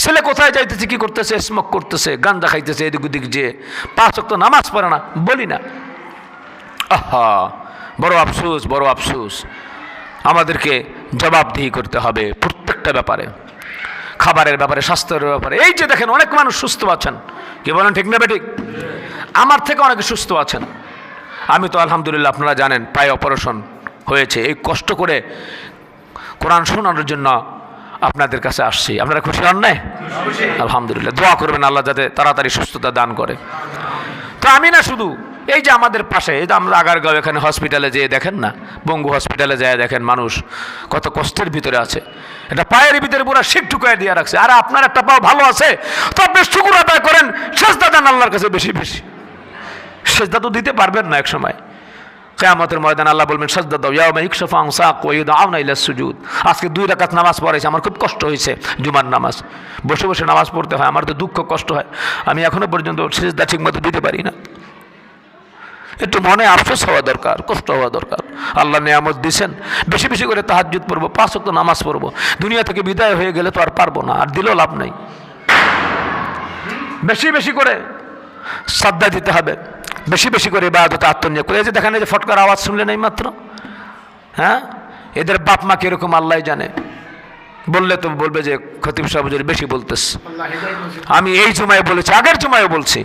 ছেলে কোথায় যাইতেছে, কি করতেছে? স্মোক করতেছে, গাঁজা খাইতেছে, এদিক ওদিক, যে 5 ওয়াক্ত নামাজ পড়ে না, বলি না? আহা, বড় আফসোস, বড় আফসোস। আমাদেরকে জবাবদিহি করতে হবে প্রত্যেকটা ব্যাপারে, খাবারের ব্যাপারে, স্বাস্থ্যের ব্যাপারে। এই যে দেখেন অনেক মানুষ সুস্থ আছেন, কি বলেন, ঠিক না বেঠিক? আমার থেকে অনেকে সুস্থ আছেন। আমি তো আলহামদুলিল্লাহ, আপনারা জানেন, পায়ে অপারেশন হয়েছে। এই কষ্ট করে কোরআন শোনানোর জন্য আপনাদের কাছে আসছি। আপনারা খুশি হন না? আলহামদুলিল্লাহ। দোয়া করবেন আল্লাহ যাতে তাড়াতাড়ি সুস্থতা দান করে। তো আমি না শুধু, এই যে আমাদের পাশে, এই যে আমরা আগারগাঁও এখানে হসপিটালে যেয়ে দেখেন না, বঙ্গু হসপিটালে যেয়ে দেখেন মানুষ কত কষ্টের ভিতরে আছে। এটা পায়ের ভিতরে পুরো শিক ঢুকায় দিয়ে রাখছে। আর আপনার একটা পাও ভালো আছে, তো আপনি শুকর আদায় করেন, সেজদা দেন আল্লাহর কাছে বেশি বেশি। সেজদা তো দিতে পারবেন না এক সময়, কিয়ামতের ময়দানে আল্লাহ বলবেন সাজদা দাও, ইয়াউমা ইকশাফু আন সাক ওয়া ইউদআউনা ইলা সুজুদ। আজকে 2 রাকাত নামাজ পড়েছি, আমার খুব কষ্ট হয়েছে, জুমার নামাজ, বসে বসে নামাজ পড়তে হয়, আমার তো দুঃখ কষ্ট হয়, আমি এখনো পর্যন্ত সিজদা ঠিকমতো দিতে পারি না। একটু মনে আফসোস হওয়া দরকার, কষ্ট হওয়া দরকার। আল্লাহ নিয়ামত দিয়েছেন, বেশি বেশি করে তাহাজ্জুদ পড়বো, 5 ওয়াক্ত নামাজ পড়বো। দুনিয়া থেকে বিদায় হয়ে গেলে তো আর পারবো না, আর দিলেও লাভ নেই। বেশি বেশি করে শ্রদ্ধা দিতে হবে, বেশি বেশি করে ইবাদতে আত্মনিয়োগ করে। এই যে দেখেন, এই যে ফটকার আওয়াজ শুনলেন এই মাত্র, হ্যাঁ, এদের বাপ মা কিরকম আল্লাহ জানে। বললে তো বলবে যে খতিব সাহেব হুজুর বেশি বলতেছে। আমি এই জুমায় বলেছি, আগের জুমায় বলছি,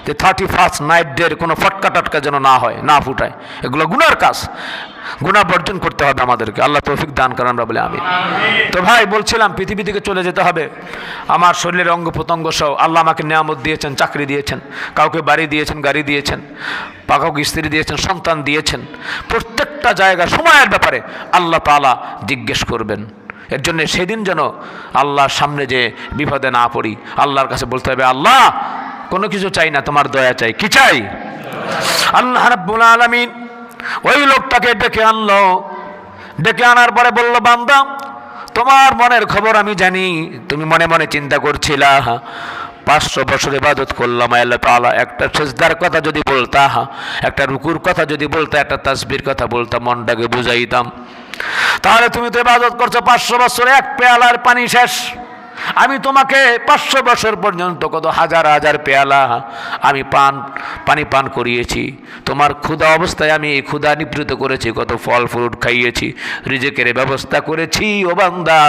যে 31st নাইট ডের কোনো ফটকা টটকা যেন না হয়, না ফুটায়, এগুলো গুনার কাজ। গুনাহ বর্জন করতে হবে আমাদেরকে, আল্লাহ তৌফিক দান করেন আমরা বলে আমিন। তো ভাই বলছিলাম পৃথিবী থেকে চলে যেতে হবে, আমার শরীরের অঙ্গ প্রত্যঙ্গ সহ আল্লাহ আমাকে নিয়ামত দিয়েছেন, চাকরি দিয়েছেন, কাউকে বাড়ি দিয়েছেন, গাড়ি দিয়েছেন, কাউকে স্ত্রী দিয়েছেন, সন্তান দিয়েছেন। প্রত্যেকটা জায়গা সময়ের ব্যাপারে আল্লাহ তাআলা জিজ্ঞেস করবেন। এর জন্য সেদিন যেন আল্লাহর সামনে যে বিপদে না পড়ি, আল্লাহর কাছে বলতে হবে আল্লাহ কোনো কিছু চাই না, তোমার দয়া চাই। কি চাই? আল্লাহ রাব্বুল আলামিন ওই লোকটাকে ডেকে আনলো, ডেকে আনার পরে বলল, বান্দা তোমার মনের খবর আমি জানি, তুমি মনে মনে চিন্তা করছিলা 500 বছর ইবাদত করলাম আল্লাহ তাআলা, একটা সিজদার কথা যদি বলতা, একটা রুকুর কথা যদি বলতা, একটা তাসবির কথা বলতা, মনটাকে বুঝাইতাম, তাহলে তুমি তো ইবাদত করছো 500 বছরে এক পেয়ালার পানি শেষ। আমি তোমাকে 500 বছর পর্যন্ত কত হাজার হাজার পেয়ালা আমি পানি পান করিয়েছি, তোমার ক্ষুধা অবস্থায় আমি এই ক্ষুধা নিবৃত করেছি, কত ফল ফ্রুট খাইয়েছি, রিজিকের ব্যবস্থা করেছি। ও বান্দা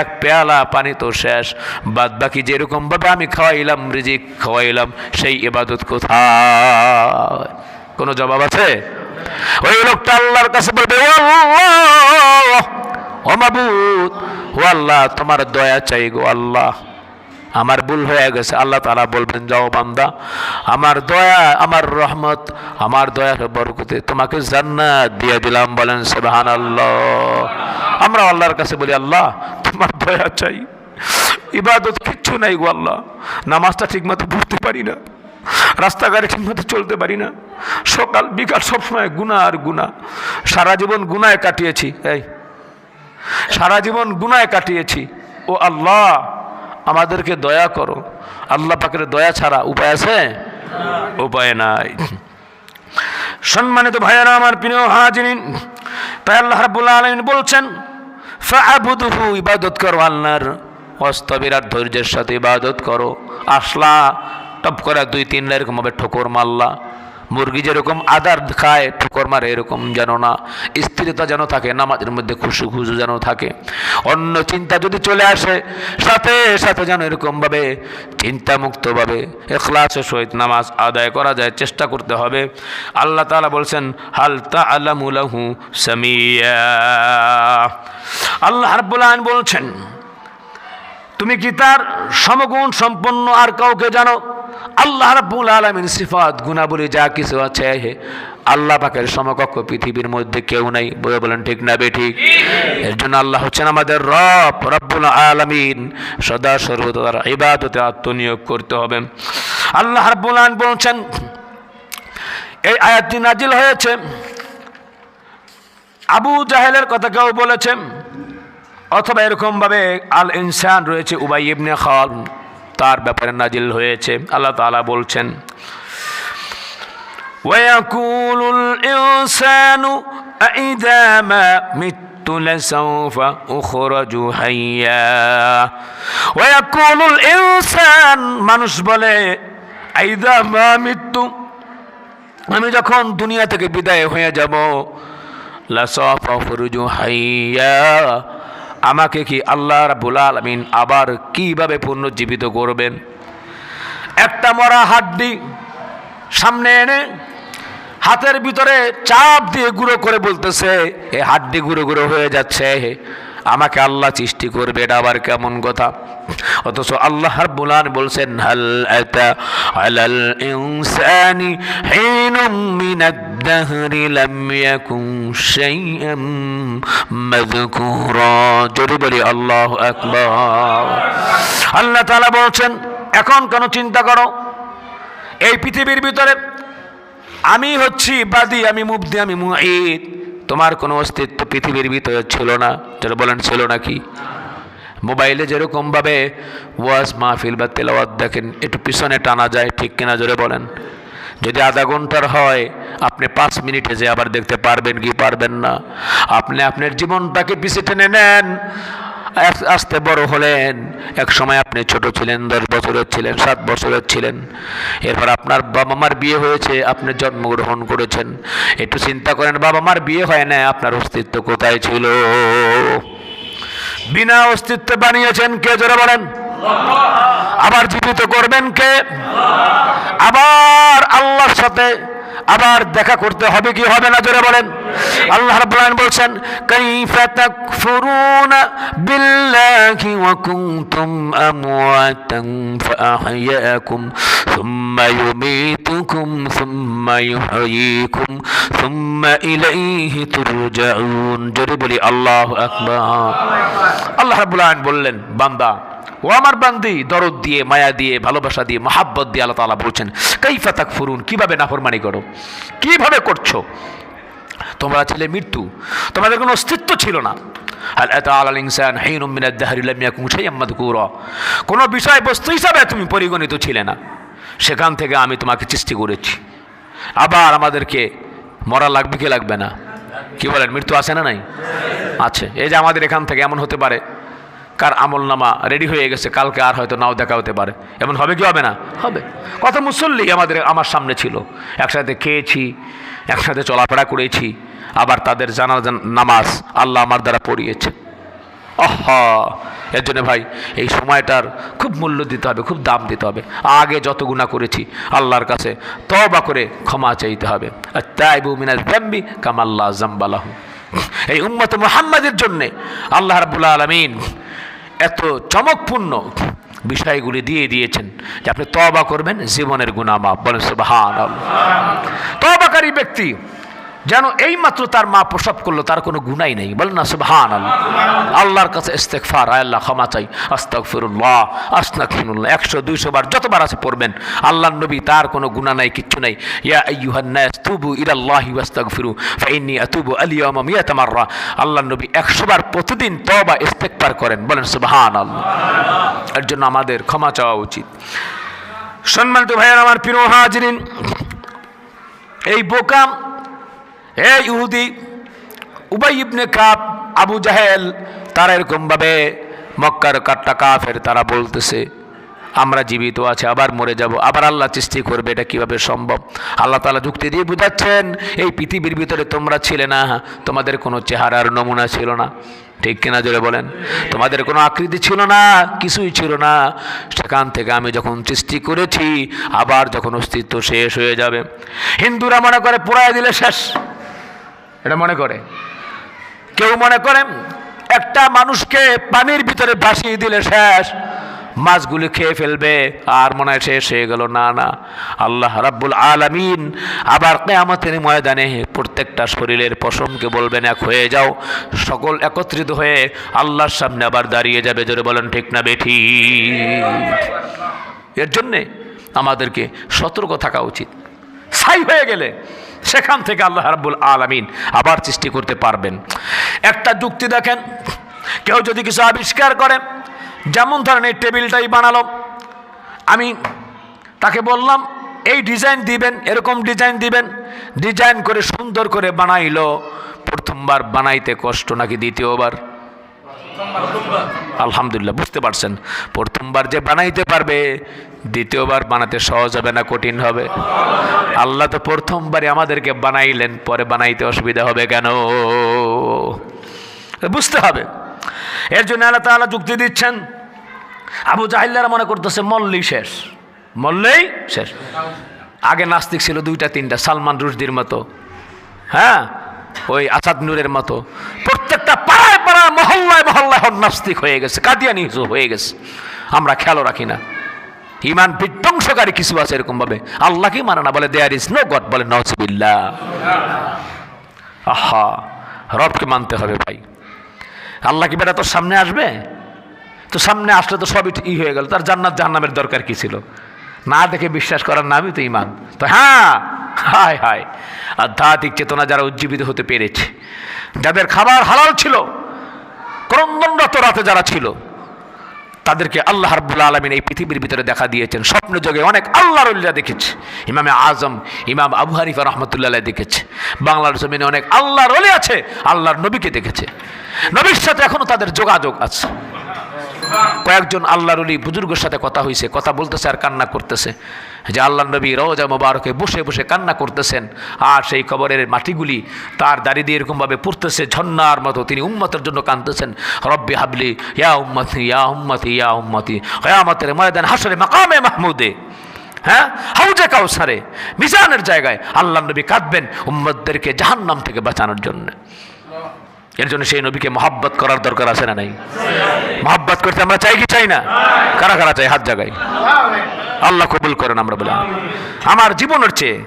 এক পেয়ালা পানি তো শেষ, বাদ বাকি যেরকমভাবে আমি খাওয়াইলাম, রিজিক খাওয়াইলাম, সেই ইবাদত কোথায়? কোনো জবাব আছে? ওই লোকটা আল্লাহর কাছে বলবে, ও আল্লাহ, ও মাবুদ, ও আল্লাহ তোমার দয়া চাই গো আল্লাহ, আমার ভুল হয়ে গেছে। আল্লাহ তাআলা বলবেন, যাও বান্দা, আমার দয়া, আমার রহমত, আমার দয়ার বরকতে তোমাকে জান্নাত দিয়ে দিলাম। বলেন সুবহানাল্লাহ। আমরা আল্লাহর কাছে বলি, আল্লাহ তোমার দয়া চাই, ইবাদত কিচ্ছু নাই গো আল্লাহ, নামাজটা ঠিকমতো পড়তে পারি না, রাস্তাঘাটে ঠিকমতো চলতে পারি না, সকাল বিকাল সবসময় গুনাহ আর গুনাহ, সারা জীবন গুনাহে কাটিয়েছি, সারা জীবন গুনাহে কাটিয়েছি। ও আল্লাহ আমাদেরকে দয়া করো। আল্লাহ পাকের দয়া ছাড়া উপায় আছে? উপায় নাই। সম্মানিত ভাইয়েরা আমার, প্রিয় হাজিরিন, তাই আল্লাহ রাব্বুল আলামিন বলছেন, ফাআবুদুহু, ইবাদত করো আল্লাহর, ওয়াস্তাবির, আর ধৈর্যের সাথে ইবাদত করো। আসলা টপ করে 2-3 এরকম ভাবে ঠোকর মারলা, মুরগি যেরকম আদার খায় ঠোকর মারে, এরকম যেন না, স্থিরতা যেন থাকে, নামাজের মধ্যে খুশু খুশু যেন থাকে। অন্য চিন্তা যদি চলে আসে সাথে সাথে যেন এরকমভাবে চিন্তামুক্তভাবে ইখলাসের সহিত নামাজ আদায় করা যায়, চেষ্টা করতে হবে। আল্লাহ তাআলা বলছেন, হাল তা'লামু লাহু সামিয়া। আল্লাহ রাব্বুল আলামিন বলছেন, তুমি কি তার সমগুণ সম্পন্ন আর কাউকে জানো? আল্লাহ রাব্বুল আলামিন সিফাত গুণাবলী যা কিছু আছে, আল্লাহ পাকের সমকক্ষ পৃথিবীর মধ্যে কেউ নাই। বলেন ঠিক না বেঠিক? এর জন্য আল্লাহ হচ্ছেন আমাদের রব, রব্বুল আলামিন। সদা সর্বদা তার ইবাদতে আত্মনিয়োগ করতে হবে। আল্লাহ রাব্বুল আলামিন বলছেন, এই আয়াতটি নাজিল হয়েছে, আবু জাহেলের কথা কেউ বলেছেন, অথবা এরকমভাবে আল ইনসান রয়েছে উবাই ইবনে খালদ, তার ব্যাপারে নাজিল হয়েছে। আল্লাহ তাআলা বলছেন, ওয়ায়াকুলুল ইনসানু আইযা মা মিতু লাসাউফা উখরাজু হাইয়া। ওয়ায়াকুলুল ইনসান, মানুষ বলে, আইযা মা মিতু, আমি যখন দুনিয়া থেকে বিদায় হয়ে যাব, লাসাউফা উখরাজু হাইয়া, আমাকে কি আল্লাহ রাব্বুল আলামিন আবার কিভাবে পুনর্জীবিত করবেন? একটা মরা হাড্ডি সামনে এনে হাতের ভিতরে চাপ দিয়ে গুঁড়ো করে বলতেছে, এই হাড্ডি গুঁড়ো গুঁড়ো হয়ে যাচ্ছে, আমাকে আল্লাহ সৃষ্টি করবে, এটা আবার কেমন কথা? অথচ আল্লাহ রাব্বুল আলামিন বলছেন, হাল আতা আলাল ইনসানি হিনুম মিনাদ দাহরি লাম ইয়াকুন শাইআম মাযকুরা। জোরে বলি আল্লাহু আকবার। আল্লাহ তাআলা বলছেন, এখন কেন চিন্তা করো, এই পৃথিবীর ভিতরে আমি হচ্ছি বাদী, আমি মুবদি, আমি মুঈদ, তোমার কোনো অস্তিত্ব পৃথিবীর ভিতরে ছিল না। যারা বলেন ছিল নাকি? মোবাইলে যেরকমভাবে ওয়াজ মাহফিল বা তেলাওয়াত দেখেন, একটু পিছনে টানা যায়, ঠিক কিনা? জোরে বলেন। যদি আধা ঘন্টার হয়, আপনি 5 মিনিটে যে আবার দেখতে পারবেন কি পারবেন না? আপনি আপনার জীবনটাকে পিছিয়ে টেনে নেন, আস্তে বড় হলেন, এক সময় আপনি ছোট ছিলেন, 10 বছরের ছিলেন, 7 বছরের ছিলেন, এরপর আপনার বাবা মার বিয়ে হয়েছে, আপনি জন্মগ্রহণ করেছেন। একটু চিন্তা করেন, বাবা মার বিয়ে হয় না, আপনার অস্তিত্ব কোথায় ছিল? বিনা অস্তিত্বে বানিয়েছেন কে? জোরে বলেন। আবার জীবিত করবেন কে? আবার আল্লাহর সাথে আবার দেখা করতে হবে কি হবে না, জোরে বলেন। আল্লাহ রাব্বুল আলামিন বলছেন, কাইফা তাকফুরুনা বিল্লাহি ওয়া কুনতুম আমওয়াতান ফাআহইয়াকুম সুম্মা ইউমীতুকুম সুম্মা ইউহয়ীকুম সুম্মা ইলাইহি তুরজাউন। জোরে বলি আল্লাহু আকবার। আল্লাহ রাব্বুল আলামিন বললেন, বান্দা ও আমার বান্দি, দরদ দিয়ে, মায়া দিয়ে, ভালোবাসা দিয়ে, মহাব্বত দিয়ে আল্লাহ তাআলা বলছেন, কাইফা তাকফুরুন, কিভাবে নাফরমানি করো, কিভাবে করছো? তোমরা ছিলে মৃত্যু, তোমাদের কোনো অস্তিত্ব ছিল না। হাল আতা আলাল ইনসান হিনুম মিনাদ দাহরি লাম ইয়াকুন শাইআম মাযকুরা, কোনো বিষয়বস্তু হিসাবে তুমি পরিগণিত ছিলে না, সেখান থেকে আমি তোমাকে সৃষ্টি করেছি। আবার আমাদেরকে মরা লাগবে কি লাগবে না? কি বলেন, মৃত্যু আছে না নাই? আছে। এই যে আমাদের এখান থেকে এমন হতে পারে কার আমলনামা রেডি হয়ে গেছে, কালকে আর হয়তো নাও দেখা হতে পারে, এমন হবে কি হবে না? হবে। কত মুসল্লি আমার সামনে ছিল, একসাথে খেয়েছি, একসাথে চলাফেরা করেছি, আবার তাদের জানাজা নামাজ আল্লাহ আমার দ্বারা পড়িয়েছে। এর জন্য ভাই এই সময়টার খুব মূল্য দিতে হবে, খুব দাম দিতে হবে। আগে যত গুনাহ করেছি আল্লাহর কাছে তওবা করে ক্ষমা চাইতে হবে। আত-তাইবু মিনাজ যামবি কামা লা যামবা লাহু। এই উম্মত মুহাম্মাদের জন্য আল্লাহ রাব্বুল আলামিন এত চমকপূর্ণ বিষয়গুলি দিয়ে দিয়েছেন যে আপনি তওবা করবেন, জীবনের গুনাহ মাফ। বলেন সুবহানাল্লাহ। তওবাকারী ব্যক্তি যেন এই মাত্র তার মা প্রসব করলো, তার কোনো গুনাই নেই। বলেন না সুবহানাল্লাহ। আল্লাহর কাছে ইস্তেগফার, আল্লাহ ক্ষমা চাই, আস্তাগফিরুল্লাহ, আস্তাগফিরুল্লাহ 100-200 বার যতবার আছে পড়বেন। আল্লাহর নবী, তার কোনো গুনাহ নাই, কিচ্ছু নাই। ইয়া আইয়ুহান নাস তুবু ইলাল্লাহি ওয়াস্তাগফিরু ফাইন্নী আতুবু আল-ইয়াওমা 100 মাররা। আল্লাহর নবী 100 বার প্রতিদিন তওবা ইস্তেগফার করেন। বলেন সুবহানাল্লাহ। এর জন্য আমাদের ক্ষমা চাওয়া উচিত। সম্মানিত ভাইয়েরা আমার, প্রিয় হাজিরিন, এই বোকা ইহুদি উবাই ইবনে কাব, আবু জাহেল, তারা এরকমভাবে মক্কার কাট্টা কাফের, তারা বলতেছে আমরা জীবিত আছি, আবার মরে যাব, আবার আল্লাহ সৃষ্টি করবে, এটা কিভাবে সম্ভব? আল্লাহ তাআলা যুক্তি দিয়ে বুঝাচ্ছেন, এই পৃথিবীর ভিতরে তোমরা ছিলে না, তোমাদের কোনো চেহারার নমুনা ছিল না, ঠিক কিনা জোরে বলেন? তোমাদের কোনো আকৃতি ছিল না, কিছুই ছিল না। সেখান থেকে আমি যখন সৃষ্টি করেছি, আবার যখন অস্তিত্ব শেষ হয়ে যাবে। হিন্দুরা মনে করে পোড়ায় দিলে শেষ, এটা মনে করে। কেউ মনে করে একটা মানুষকে পানির ভিতরে ভাসিয়ে দিলে শেষ, মাছগুলি খেয়ে ফেলবে আর মনে হয় শেষ হয়ে গেল। না না, আল্লাহ রাব্বুল আলামিন আবার কিয়ামতের ময়দানে প্রত্যেকটা শরীরের পশমকে বলবেন এক হয়ে যাও, সকল একত্রিত হয়ে আল্লাহর সামনে আবার দাঁড়িয়ে যাবে। জোরে বলেন ঠিক না বেঠিক? এর জন্যে আমাদেরকে সতর্ক থাকা উচিত। ছাই হয়ে গেলে সেখান থেকে আল্লাহ রাব্বুল আলামিন আবার সৃষ্টি করতে পারবেন। একটা যুক্তি দেখেন, কেউ যদি কিছু আবিষ্কার করে, যেমন ধরেন এই টেবিলটাই বানালো, আমি তাকে বললাম এই ডিজাইন দিবেন, এরকম ডিজাইন দিবেন, ডিজাইন করে সুন্দর করে বানাইলো। প্রথমবার বানাইতে কষ্ট নাকি দ্বিতীয়বার? আলহামদুলিল্লাহ, বুঝতে পারছেন। প্রথমবার যে বানাইতে পারবে, দ্বিতীয়বার বানাতে সহজ হবে না কঠিন হবে? আল্লাহ তো প্রথমবারে আমাদেরকে বানাইলেন, পরে বানাইতে অসুবিধা হবে কেন? বুঝতে হবে। এর জন্য আল্লাহ তাআলা যুক্তি দিচ্ছেন। আবু জাহেলরা মনে করতেছে মল্লেই শেষ, মল্লেই শেষ। আগে নাস্তিক ছিল 2-3টা, সালমান রুশদির মতো, হ্যাঁ, ওই আসাদ নূরের মতো। প্রত্যেকটা পাড়ায় পাড়ায়, মহল্লায় মহল্লায় নাস্তিক হয়ে গেছে, কাদিয়ানি হয়ে গেছে। আমরা খেয়ালও রাখি না। ইমান বিধ্বংসকারী কিছু আছে এরকম ভাবে, আল্লাহকেই মানে না, বলে দেয়ার ইজ নো গড, বলে নাউজুবিল্লাহ। আহা, রবকে মানতে হবে ভাই। আল্লাহ কি বেটা তোর সামনে আসবে? তো সামনে আসলে তো সবই ই হয়ে গেল, তার জান্নাত জাহান্নামের দরকার কি ছিল? না দেখে বিশ্বাস করার নামই তো ইমান। তো হ্যাঁ, হায় হায়, আধ্যাত্মিক চেতনা যারা উজ্জীবিত হতে পেরেছে, যাদের খাবার হালাল ছিল, ক্রন্দনরত রাতে যারা ছিল, তাদেরকে আল্লাহ রাব্বুল আলামিন এই পৃথিবীর ভিতরে দেখা দিয়েছেন। স্বপ্ন যোগে অনেক আল্লাহর ওলিরা দেখেছে। ইমামে আজম ইমাম আবু হানিফা রাহমাতুল্লাহ আলাইহি দেখেছে। বাংলার জমিনে অনেক আল্লাহর ওলি আছে, আল্লাহর নবীকে দেখেছে। নবীর সাথে এখনো তাদের যোগাযোগ আছে। কয়েকজন আল্লাহর ওলি বুজুর্গের সাথে কথা হয়েছে, কথা বলতেছে আর কান্না করতেছে যে আল্লাহ নবী রওজা মোবারকে বসে বসে কান্না করতেছেন, আর সেই কবরের মাটিগুলি তার দাড়ি দিয়ে এরকমভাবে পড়তেছে ঝর্ণার মতো। তিনি উম্মতের জন্য কাঁদতেছেন, রব্বি হাবলি ইয়া উম্মতি ইয়া উম্মতি ইয়া উম্মতি কিয়ামতের ময়দান হাসরে মাকামে মাহমুদে, হ্যাঁ, হাউজে কাউসারে, মিজানের জায়গায় আল্লাহ নবী কাঁদবেন উম্মতদেরকে জাহান্নাম থেকে বাঁচানোর জন্য। এর জন্য সেই নবীকে মহাব্বত করার দরকার আছে না নাই? মহাব্বত করতে আমরা চাই কি চাই না? কারা কারা চাই? হাত জাগাই। আল্লাহ কবুল করেন। আমরা বলি আমার জীবনের চেয়ে,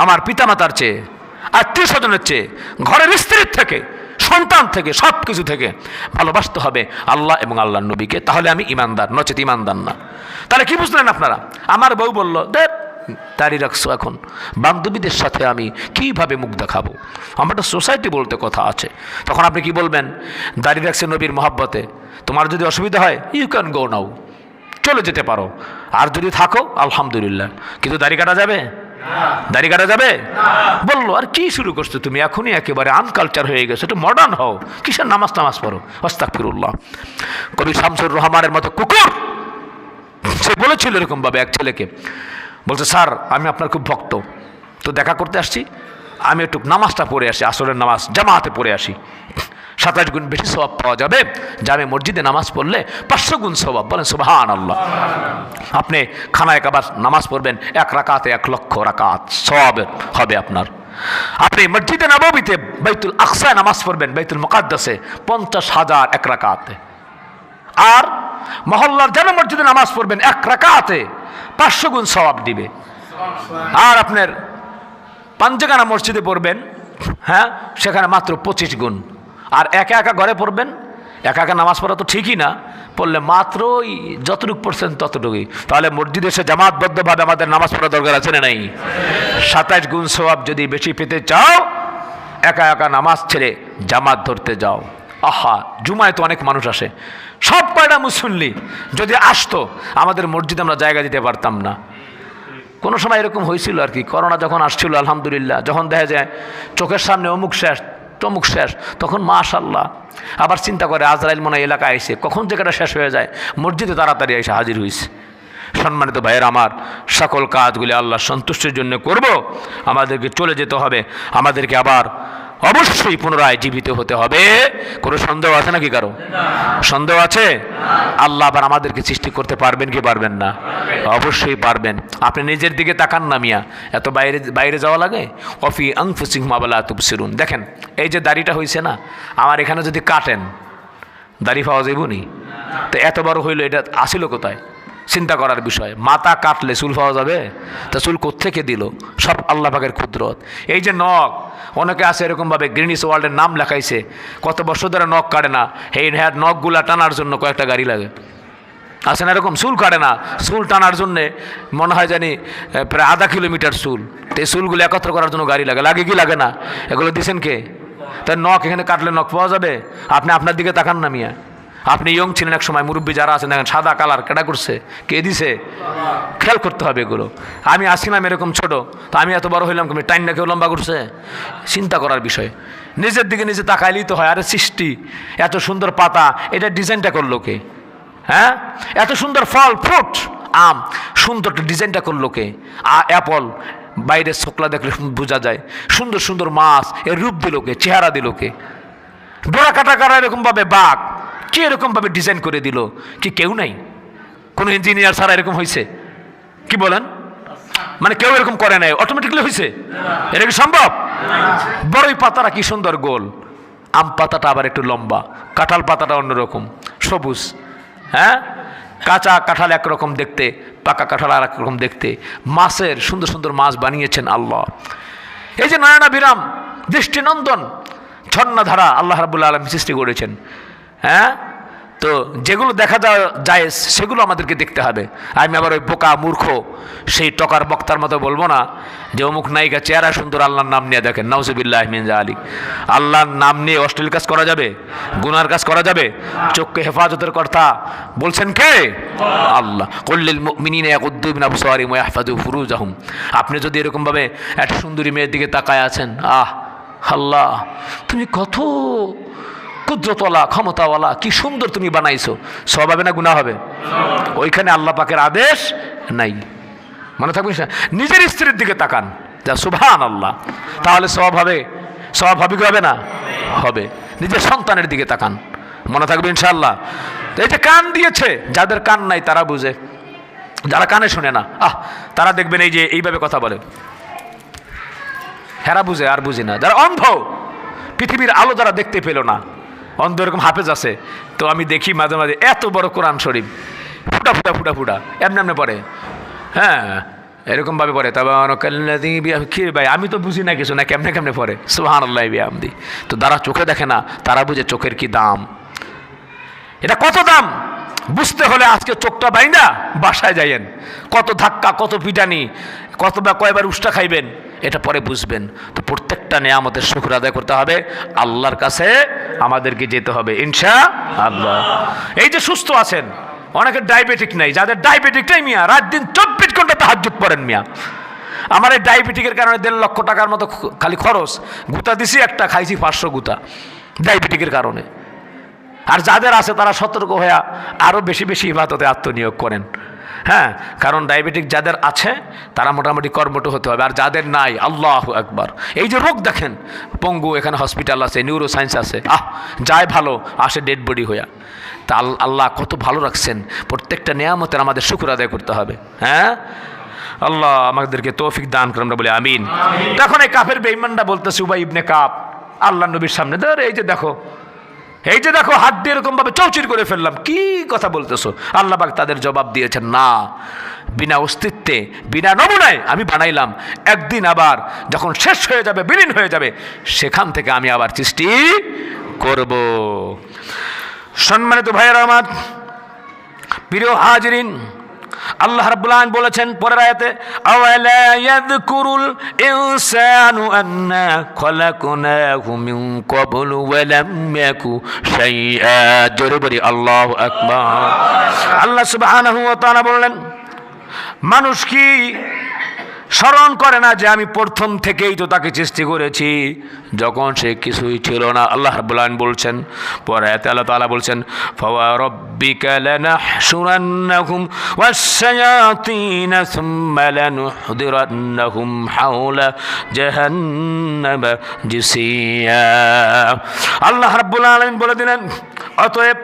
আমার পিতামাতার চেয়ে, আত্মীয় স্বজনের চেয়ে, ঘরের স্ত্রীর থেকে, সন্তান থেকে, সব কিছু থেকে ভালোবাসতে হবে আল্লাহ এবং আল্লাহর নবীকে। তাহলে আমি ইমানদার, নচেত ইমানদার না। তাহলে কি বুঝলেন আপনারা? আমার বউ বলল, দেখ দাড়ি রাখছো, এখন বান্ধবীদের সাথে আমি কিভাবে মুখ দেখাবো? আমার একটা সোসাইটি বলতে কথা আছে। তখন আপনি কি বলবেন? দাড়ি রাখছে নবীর মহাব্বতে, তোমার যদি অসুবিধা হয় ইউ ক্যান গো নাও, চলে যেতে পারো, আর যদি থাকো আলহামদুলিল্লাহ, কিন্তু দাড়ি কাটা যাবে? দাড়ি কাটা যাবে? বললো, আর কি শুরু করছো তুমি? এখনই একেবারে আনকালচার হয়ে গেছে, একটু মডার্ন হও, কিসের নামাজ টামাজ পড়ো? আস্তাগফিরুল্লাহ। কবি শামসুর রহমানের মতো কুকুর সে বলেছিল এরকমভাবে এক ছেলেকে, বলছে স্যার আমি আপনার খুব ভক্ত, তো দেখা করতে আসছি, আমি একটু নামাজটা পড়ে আসি, আসরের নামাজ জামাতে পড়ে আসি, 27 গুণ বেশি সওয়াব পাওয়া যাবে জামে মসজিদে নামাজ পড়লে 500 গুণ সওয়াব। বলেন সুবহানাল্লাহ। আপনি খানায় কাবার নামাজ পড়বেন 1 রাকাতে 1 লক্ষ রাকাত সওয়াব হবে আপনার। আপনি মসজিদে নববীতে বাইতুল আকসায় নামাজ পড়বেন, বাইতুল মুকাদ্দাসে 50,000 1 রাকাতে। আর মহল্লার জামে মসজিদে নামাজ পড়বেন 1 রাকাতে 500 গুণ সওয়াব দিবে। আর আপনার পাঞ্জেগানা মসজিদে পড়বেন, হ্যাঁ, সেখানে মাত্র 25 গুণ। আর একা একা ঘরে পড়বেন, একা একা নামাজ পড়া তো ঠিকই না, পড়লে মাত্রই যতটুকু পড়ছেন ততটুকুই। তাহলে মসজিদে এসে জামাতবদ্ধভাবে আমাদের নামাজ পড়া দরকার আছে না নাই? 27 গুণ সওয়াব যদি বেশি পেতে চাও, একা একা নামাজ ছেড়ে জামাত ধরতে যাও। আহা, জুমায় তো অনেক মানুষ আসে, সব কয়টা মুসল্লি যদি আসতো আমাদের মসজিদে আমরা জায়গা দিতে পারতাম না। কোনো সময় এরকম হয়েছিল আর কি, করোনা যখন আসছিল আলহামদুলিল্লাহ, যখন দেখা যায় চোখের সামনে অমুক শেষ তমুক শেষ, তখন মাশাআল্লাহ আবার চিন্তা করে আজরাইল মনে এলাকায় আইসে, কখন জায়গাটা শেষ হয়ে যায়, মসজিদে তাড়াতাড়ি এসে হাজির হয়েছে। সম্মানিত ভাইয়ের আমার, সকল কাজগুলি আল্লাহ সন্তুষ্টির জন্য করব, আমাদেরকে চলে যেতে হবে, আমাদেরকে আবার অবশ্যই পুনরায় জীবিত হতে হবে। কোনো সন্দেহ আছে নাকি কারো? সন্দেহ আছে? আল্লাহ আবার আমাদেরকে সৃষ্টি করতে পারবেন কি পারবেন না? অবশ্যই পারবেন। আপনি নিজের দিকে তাকান না মিয়া, এত বাইরে বাইরে যাওয়া লাগে। অফি আনফুসিকুম মা লা তুবসিরুন। দেখেন এই যে দাড়িটা হয়েছে না, আমার এখানে যদি কাটেন দাড়ি পাওয়া যাইব নি? তো এত বড় হইলো, এটা আসিল কোথায়? চিন্তা করার বিষয়। মাথা কাটলে চুল পাওয়া যাবে? তা চুল কোত্থেকে দিল? সব আল্লাহ পাকের কুদরত। এই যে নখ, অনেকে আছে এরকমভাবে গ্রিনিস ওয়ার্ল্ডের নাম লেখাইছে, কত বছর ধরে নখ কাটে না, এই নখগুলা টানার জন্য কয়েকটা গাড়ি লাগে। আছে না এরকম? চুল কাটে না, চুল টানার জন্যে মনে হয় জানি প্রায় আধা কিলোমিটার চুল, তো এই চুলগুলো একত্র করার জন্য গাড়ি লাগে। লাগে কি লাগে না? এগুলো দিছেন কে? তাই নখ এখানে কাটলে নখ পাওয়া যাবে? আপনি আপনার দিকে তাকান না মিয়া। আপনি ইয়ং ছিলেন এক সময়, মুরব্বী যারা আছেন দেখেন সাদা কালার কেটা করছে, কে দিছে? খেয়াল করতে হবে এগুলো। আমি আসছিলাম এরকম ছোট, তো আমি এত বড় হইলাম, টাইম না কেউ লম্বা করছে? চিন্তা করার বিষয়। নিজের দিকে নিজে তাকাইলেই তো হয়। আরে সৃষ্টি, এত সুন্দর পাতা, এটা ডিজাইনটা করলো কে? হ্যাঁ, এত সুন্দর ফল ফ্রুট, আম, সুন্দর ডিজাইনটা করলো কে? অ্যাপল, বাইরে ছোকলা দেখলে বোঝা যায়। সুন্দর সুন্দর মাছ, এর রূপ দিল কে? চেহারা দিল কে? ডোরা কাটা কাটা এরকমভাবে বাঘ, কে এরকমভাবে ডিজাইন করে দিল? কি কেউ নাই? কোনো ইঞ্জিনিয়ার ছাড়া এরকম হয়েছে? কি বলেন? মানে কেউ এরকম করে নাই, অটোমেটিকলি হয়েছে? এটা কি সম্ভব? বড়ই পাতাটা কি সুন্দর গোল, আম পাতাটা আবার একটু লম্বা, কাঁঠাল পাতাটা অন্যরকম সবুজ। হ্যাঁ, কাঁচা কাঁঠাল একরকম দেখতে, পাকা কাঁঠাল আর একরকম দেখতে। মাছের সুন্দর সুন্দর মাছ বানিয়েছেন আল্লাহ। এই যে নয়নাভিরাম দৃষ্টিনন্দন ঝর্ণাধারা আল্লাহ রাব্বুল আলামিন সৃষ্টি করেছেন। হ্যাঁ, তো যেগুলো দেখা যায় সেগুলো আমাদেরকে দেখতে হবে। আমি আবার ওই বোকা মূর্খ সেই টকার বক্তার মতো বলবো না যে অমুক নায়িকা চেহারা সুন্দর, আল্লাহর নাম নিয়ে দেখেন, নাউজুবিল্লাহ মিন যালিক। আল্লাহর নাম নিয়ে অশ্লীল কাজ করা যাবে? গুনার কাজ করা যাবে? চোখকে হেফাজতের কথা বলছেন কে? আল্লাহ। কুল্লিল মুমিনিনা ইয়াগুদ্দু মিন আবসারিহিম ওয়া ইয়াহফাযু ফুরুজাহুম। আপনি যদি এরকমভাবে একটা সুন্দরী মেয়ের দিকে তাকায় আছেন, আহ আল্লাহ, তুমি কত কুদরতওয়ালা, ক্ষমতাওয়ালা, কি সুন্দর তুমি বানাইছো, সওয়াব হবে না গুনাহ হবে? ওইখানে আল্লাহ পাকের আদেশ নাই। মনে থাকবে, নিজের স্ত্রীর দিকে তাকান, যা সুবহানাল্লাহ, তাহলে সওয়াব হবে। সওয়াব হবে কি হবে না? হবে। নিজের সন্তানের দিকে তাকান, মনে থাকবে ইনশাআল্লাহ। এই যে কান দিয়েছে, যাদের কান নাই তারা বুঝে, যারা কানে শোনে না তারা দেখবেন এই যে এইভাবে কথা বলে, হেরা বুঝে আর বুঝি না। যারা অন্ধ, পৃথিবীর আলো যারা দেখতে পেল না, অন্ধ এরকম হাফেজ আছে, তো আমি দেখি মাঝে মাঝে এত বড় কোরআন শরীফ ফুটা ফুটা ফুটা ফুটা এমনি এমনি পড়ে, হ্যাঁ এরকমভাবে পড়ে। তবে কি ভাই, আমি তো বুঝি না কিছু, না কেমনে কেমনে পড়ে, সুবহানাল্লাহ বিহামদি। তো যারা চোখে দেখে না তারা বুঝে চোখের কি দাম, এটা কত দাম বুঝতে হলে আজকে চোখটা বাইনা বাসায় যাইয়েন, কত ধাক্কা, কত পিটানি, কত বা কয়বার উষ্টা খাইবেন, এটা পরে বুঝবেন। তো প্রত্যেকটা নিয়ামতের শুকর আদায় করতে হবে, আল্লাহর কাছে আমাদেরকে যেতে হবে ইনশাআল্লাহ। এই যে সুস্থ আছেন, অনেকের ডায়াবেটিক নাই, যাদের ডায়াবেটিকটাই মিয়া রাত দিন 24 ঘন্টা তাহাজ্জুদ পড়েন মিয়া। আমার এই ডায়াবেটিকের কারণে 1.5 লক্ষ টাকার মতো খালি খরচ, গুতা দিছি একটা, খাইছি 500 গুতা ডায়াবেটিকের কারণে। আর যাদের আছে তারা সতর্ক হয়ে আরও বেশি বেশি ইবাদতে আত্মনিয়োগ করেন, হ্যাঁ, কারণ ডায়াবেটিক যাদের আছে তারা মোটামুটি কর্মঠ হতে হবে। আর যাদের নাই, আল্লাহু আকবার, এই যে রোগ দেখেন, পঙ্গু, এখানে হসপিটাল আছে, নিউরো সায়েন্স আছে, যায় ভালো, আসে ডেড বডি হইয়া। তা আল্লাহ কত ভালো রাখছেন, প্রত্যেকটা নিয়ামতের আমাদের শুকর আদায় করতে হবে। হ্যাঁ, আল্লাহ আমাদেরকে তৌফিক দান করেন, আমরা বলি আমিন। তখন এই কাফের বেঈমানরা বলতেছে, উবাই ইবনে কাব আল্লাহ নবীর সামনে, ধর এই যে দেখো, এই যে দেখো, হাত দিয়ে এরকম ভাবে চৌচির করে ফেললাম, কি কথা বলতেছো? আল্লাহ পাক তাদের জবাব দিয়েছেন, না, বিনা অস্তিত্বে, বিনা নমুনায় আমি বানাইলাম, একদিন আবার যখন শেষ হয়ে যাবে, বিলীন হয়ে যাবে, সেখান থেকে আমি আবার সৃষ্টি করব। সম্মানিত ভাইয়েরা আমার, প্রিয় হাজিরিন, আল্লাহ রাব্বুল আলামিন বলেছেন পরের আয়াতে, আওয়ালা ইয়াযকুরুল ইনসানু আন্না খলাকনাহু মিন ক্বাবলু ওয়া লাম ইয়াকু শাইআ। জোরে বলি আল্লাহু আকবার। আল্লাহ সুবহানাহু ওয়া তাআলা বললেন, মানুষ কি স্মরণ করে না যে আমি প্রথম থেকেই তো তাকে সৃষ্টি করেছি, যখন সে কিছুই ছিল না। আল্লাহ রাব্বুল আলামিন বলছেন পরে আয়াতে, আল্লাহ তাআলা বলছেন, ফাওয়া রাব্বিকা লানাহশুরান্নাহুম ওয়াস-শায়াতিনা সুম্মা লানুহদিরান্নাহুম হাওলা জাহান্নামা জিসিয়া। আল্লাহ রাব্বুল আলামিন বলে দিলেন, অতএব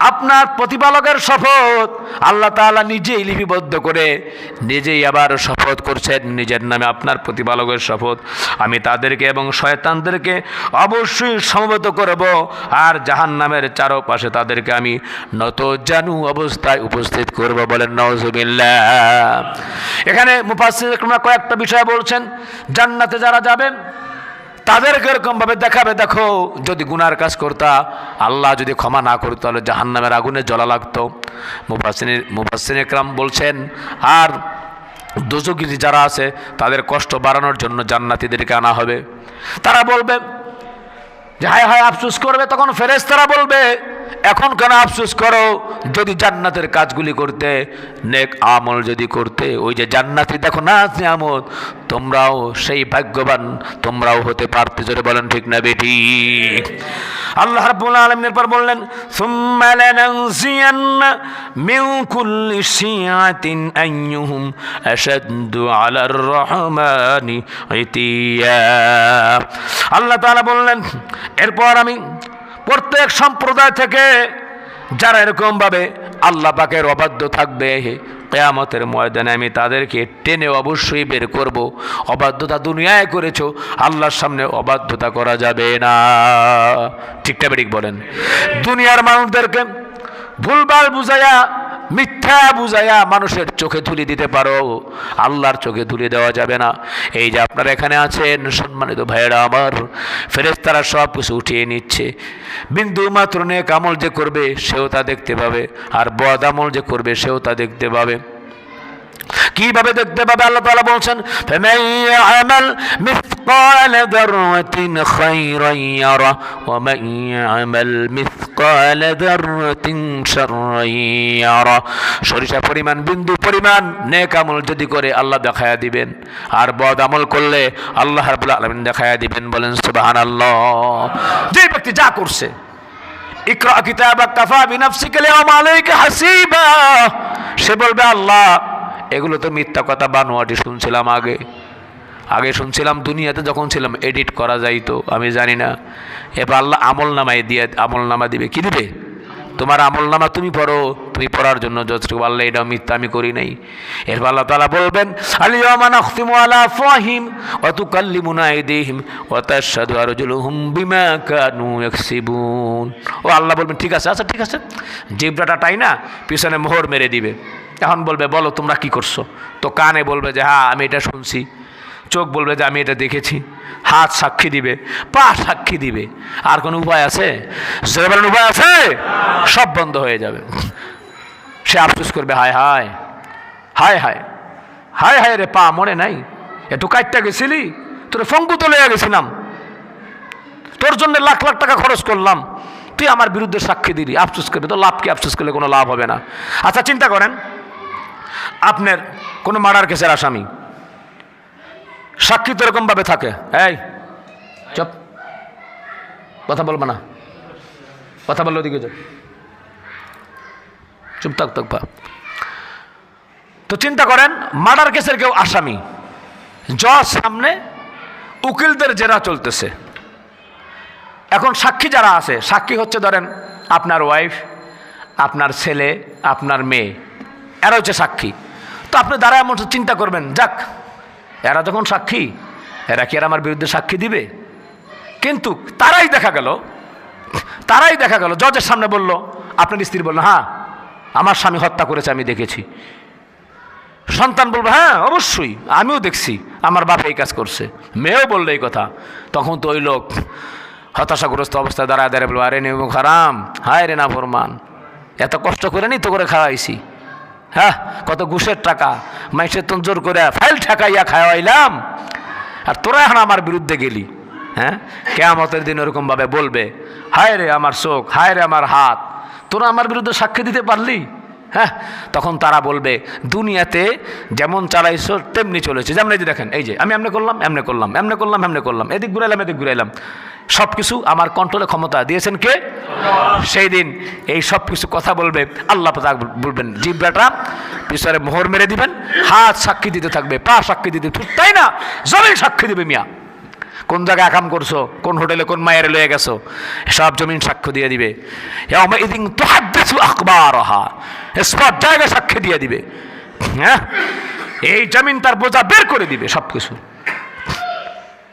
আপনার প্রতিপালকের শপথ, আল্লাহ তাআলা নিজেই লিপিবদ্ধ করে নিজেই আবার শপথ করছেন নিজের নামে, আপনার প্রতিপালকের শপথ, আমি তাদেরকে এবং শয়তানদেরকে অবশ্যই সমবেত করব, আর জাহান্নামের চারপাশে তাদেরকে আমি নতজানু অবস্থায় উপস্থিত করব। বলেন নাউজুবিল্লাহ। এখানে মুফাসসিররা কয়েকটা বিষয় বলছেন। জান্নাতে যারা যাবেন তাদেরকে এরকমভাবে দেখাবে, দেখো যদি গুনার কাজ করতা, আল্লাহ যদি ক্ষমা না করতো, তাহলে জাহান্নামের আগুনে জ্বলা লাগতো। মুফাসসিরিনে কেরাম বলছেন, আর দোজখী যারা আছে তাদের কষ্ট বাড়ানোর জন্য জান্নাতীদেরকে আনা হবে। তারা বলবে যে হায় হায়, আফসোস করবে। তখন ফেরেশতারা বলবে, এখন কেন আফসোস করো, যদি জান্নাতের কাজগুলি করতে, নেক আমল যদি করতে, ওই যে জান্নাতি দেখো না নিয়ামত, তোমরাও সেই ভাগ্যবান, তোমরাও হতে পারতে। জোরে বলেন ঠিক না বেটি? আল্লাহ রাব্বুল আলামিনের পর বললেন, সুম্মা লানানজিয়ান্না মিন কুল্লি শিয়াতিন আইয়ুহুম আশাদ্দু আলার রহমানি ইতিয়া। আল্লাহ তাআলা বললেন, এরপর আমি প্রত্যেক সম্প্রদায় থেকে যারা এরকমভাবে আল্লাহ পাকের অবাধ্য থাকবে, কিয়ামতের ময়দানে আমি তাদেরকে টেনে অবশ্যই বের করব। অবাধ্যতা দুনিয়ায় করেছো, আল্লাহর সামনে অবাধ্যতা করা যাবে না। ঠিকটা বেঠিক বলেন? দুনিয়ার মানুষদেরকে ভুলভাল বুঝাইয়া, মিথ্যা বুঝাইয়া মানুষের চোখে তুলে দিতে পারো, আল্লাহর চোখে তুলে দেওয়া যাবে না। এই যে আপনারা এখানে আছেন সম্মানিত ভাইয়েরা আমার, ফেরেশতারা সব কিছু উঠিয়ে নিচ্ছে। বিন্দু মাত্র নেক আমল যে করবে সেও তা দেখতে পাবে, আর বদ আমল যে করবে সেও তা দেখতে পাবে। কিভাবে দেখতে পাবে? আল্লাহ তাআলা বলছেন, ফামান ইয়ামাল মিসকালা যাররাতিন খায়রান ইয়ারা ওয়া মান ইয়ামাল মিসকালা যাররাতিন শাররান ইয়ারা। সরিষা পরিমাণ, বিন্দু পরিমাণ নেক আমল যদি করে আল্লাহ দেখায়া দিবেন, আর বদ আমল করলে আল্লাহ রাব্বুল আলামিন দেখায়া দিবেন। বলেন সুবহানাল্লাহ। যে ব্যক্তি যা করছে ইকরা কিতাবাক কাফা বিনাফসিকা আল-ইয়াওমা আলাইকা হাসিবা। সে বলবে আল্লাহ এগুলো তো মিথ্যা কথা, বানোয়াটি শুনছিলাম আগে শুনছিলাম, দুনিয়াতে যখন ছিলাম এডিট করা যাইতো, আমি জানি না। এবার আল্লাহ আমলনামা দিবে। কি দিবে? তোমার আমলনামা তুমি পড়ো, তুমি পড়ার জন্য যথেষ্ট। আল্লাহ এটাও মিথ্যা, আমি করি নাই। এরপর আল্লাহ তাআলা বলবেন আল-ইয়াওমা নাখতিমু আলা আফওয়াহিহিম ওয়া তুকাল্লিমুনা আইদিহিম ওয়া তাশহাদু আরজুলুহুম বিমা কানু ইয়াকসিবুন। ও আল্লাহ বলবেন ঠিক আছে, আচ্ছা ঠিক আছে, জিহ্বাটা টাই না পিছনে মোহর মেরে দিবে। এখন বলবে বলো তোমরা কি করছো? তো কানে বলবে যে হ্যাঁ আমি এটা শুনছি, চোখ বলবে যে আমি এটা দেখেছি, হাত সাক্ষী দিবে, পা সাক্ষী দিবে। আর কোনো উপায় আছে? বলেন উপায় আছে? সব বন্ধ হয়ে যাবে। সে আফসোস করবে হায় হায় হায় হায় হায় হায় রে, পা মনে নাই, একটু কাটটা গেছিলি, তোর ফঙ্গু তো লইয়া গেছিলাম, তোর জন্য লাখ লাখ টাকা খরচ করলাম, তুই আমার বিরুদ্ধে সাক্ষী দিলি। আফসোস করবে। তো লাভ কি? আফসোস করলে কোনো লাভ হবে না। আচ্ছা চিন্তা করেন, আপনার কোনো মার্ডার কেসের আসামি, সাক্ষী তো এরকমভাবে থাকে, এই চুপ, কথা বলবো না, কথা বললো ওদিকে যাও, চুপ থাক। তো চিন্তা করেন মার্ডার কেসের কেউ আসামি, জজ সামনে, উকিলদের জেরা চলতেছে। এখন সাক্ষী যারা আছে, সাক্ষী হচ্ছে ধরেন আপনার ওয়াইফ, আপনার ছেলে, আপনার মেয়ে, এরা হচ্ছে সাক্ষী। তো আপনি দাঁড়ায় এমন চিন্তা করবেন, যাক এরা যখন সাক্ষী, এরা কি আর আমার বিরুদ্ধে সাক্ষী দিবে? কিন্তু তারাই দেখা গেল জজের সামনে বলল, আপনার স্ত্রী বলল হ্যাঁ আমার স্বামী হত্যা করেছে, আমি দেখেছি। সন্তান বলবে হ্যাঁ অবশ্যই আমিও দেখছি, আমার বাপ এই কাজ করছে। মেয়েও বললো এই কথা। তখন তো ওই লোক হতাশাগ্রস্ত অবস্থায় দাঁড়ায় বলবো, আরে নেমুখ হারাম, হায় রে না ফরমান, এত কষ্ট করে নি তো করে খাওয়াইছি, হ্যাঁ কত ঘুষের টাকা মাইসের তন জোর করে ফাইল ঠেকাইয়া খাওয়াইলাম, আর তোরা এখন আমার বিরুদ্ধে গেলি। হ্যাঁ কিয়ামতের দিন ওরকমভাবে বলবে, হায় রে আমার চোখ, হায় রে আমার হাত, তোরা আমার বিরুদ্ধে সাক্ষী দিতে পারলি। হ্যাঁ তখন তারা বলবে দুনিয়াতে যেমন চালাইছো তেমনি চলেছে। যেমন এই যে দেখেন, এই যে আমি এমনি করলাম, এদিক ঘুরাইলাম, সব কিছু আমার কন্ট্রোলে ক্ষমতা দিয়েছেন কে? সেই দিন এই সব কিছু কথা বলবে আল্লাহ পাক, বলবেন জিহ্বাটা পিছনে মোহর মেরে দিবেন, হাত সাক্ষী দিতে থাকবে, পা সাক্ষী দিতে, তাই না জমিন সাক্ষী দিবে। মিয়া কোন জায়গায় আকাম করছো, কোন হোটেলে কোন মায়ের লয়ে গেছো, সব জমিন সাক্ষ্য দিয়ে দিবে। স্পট জায়গায় সাক্ষী দিয়ে দিবে। হ্যাঁ এই জমিন তার বোঝা বের করে দিবে সব কিছু।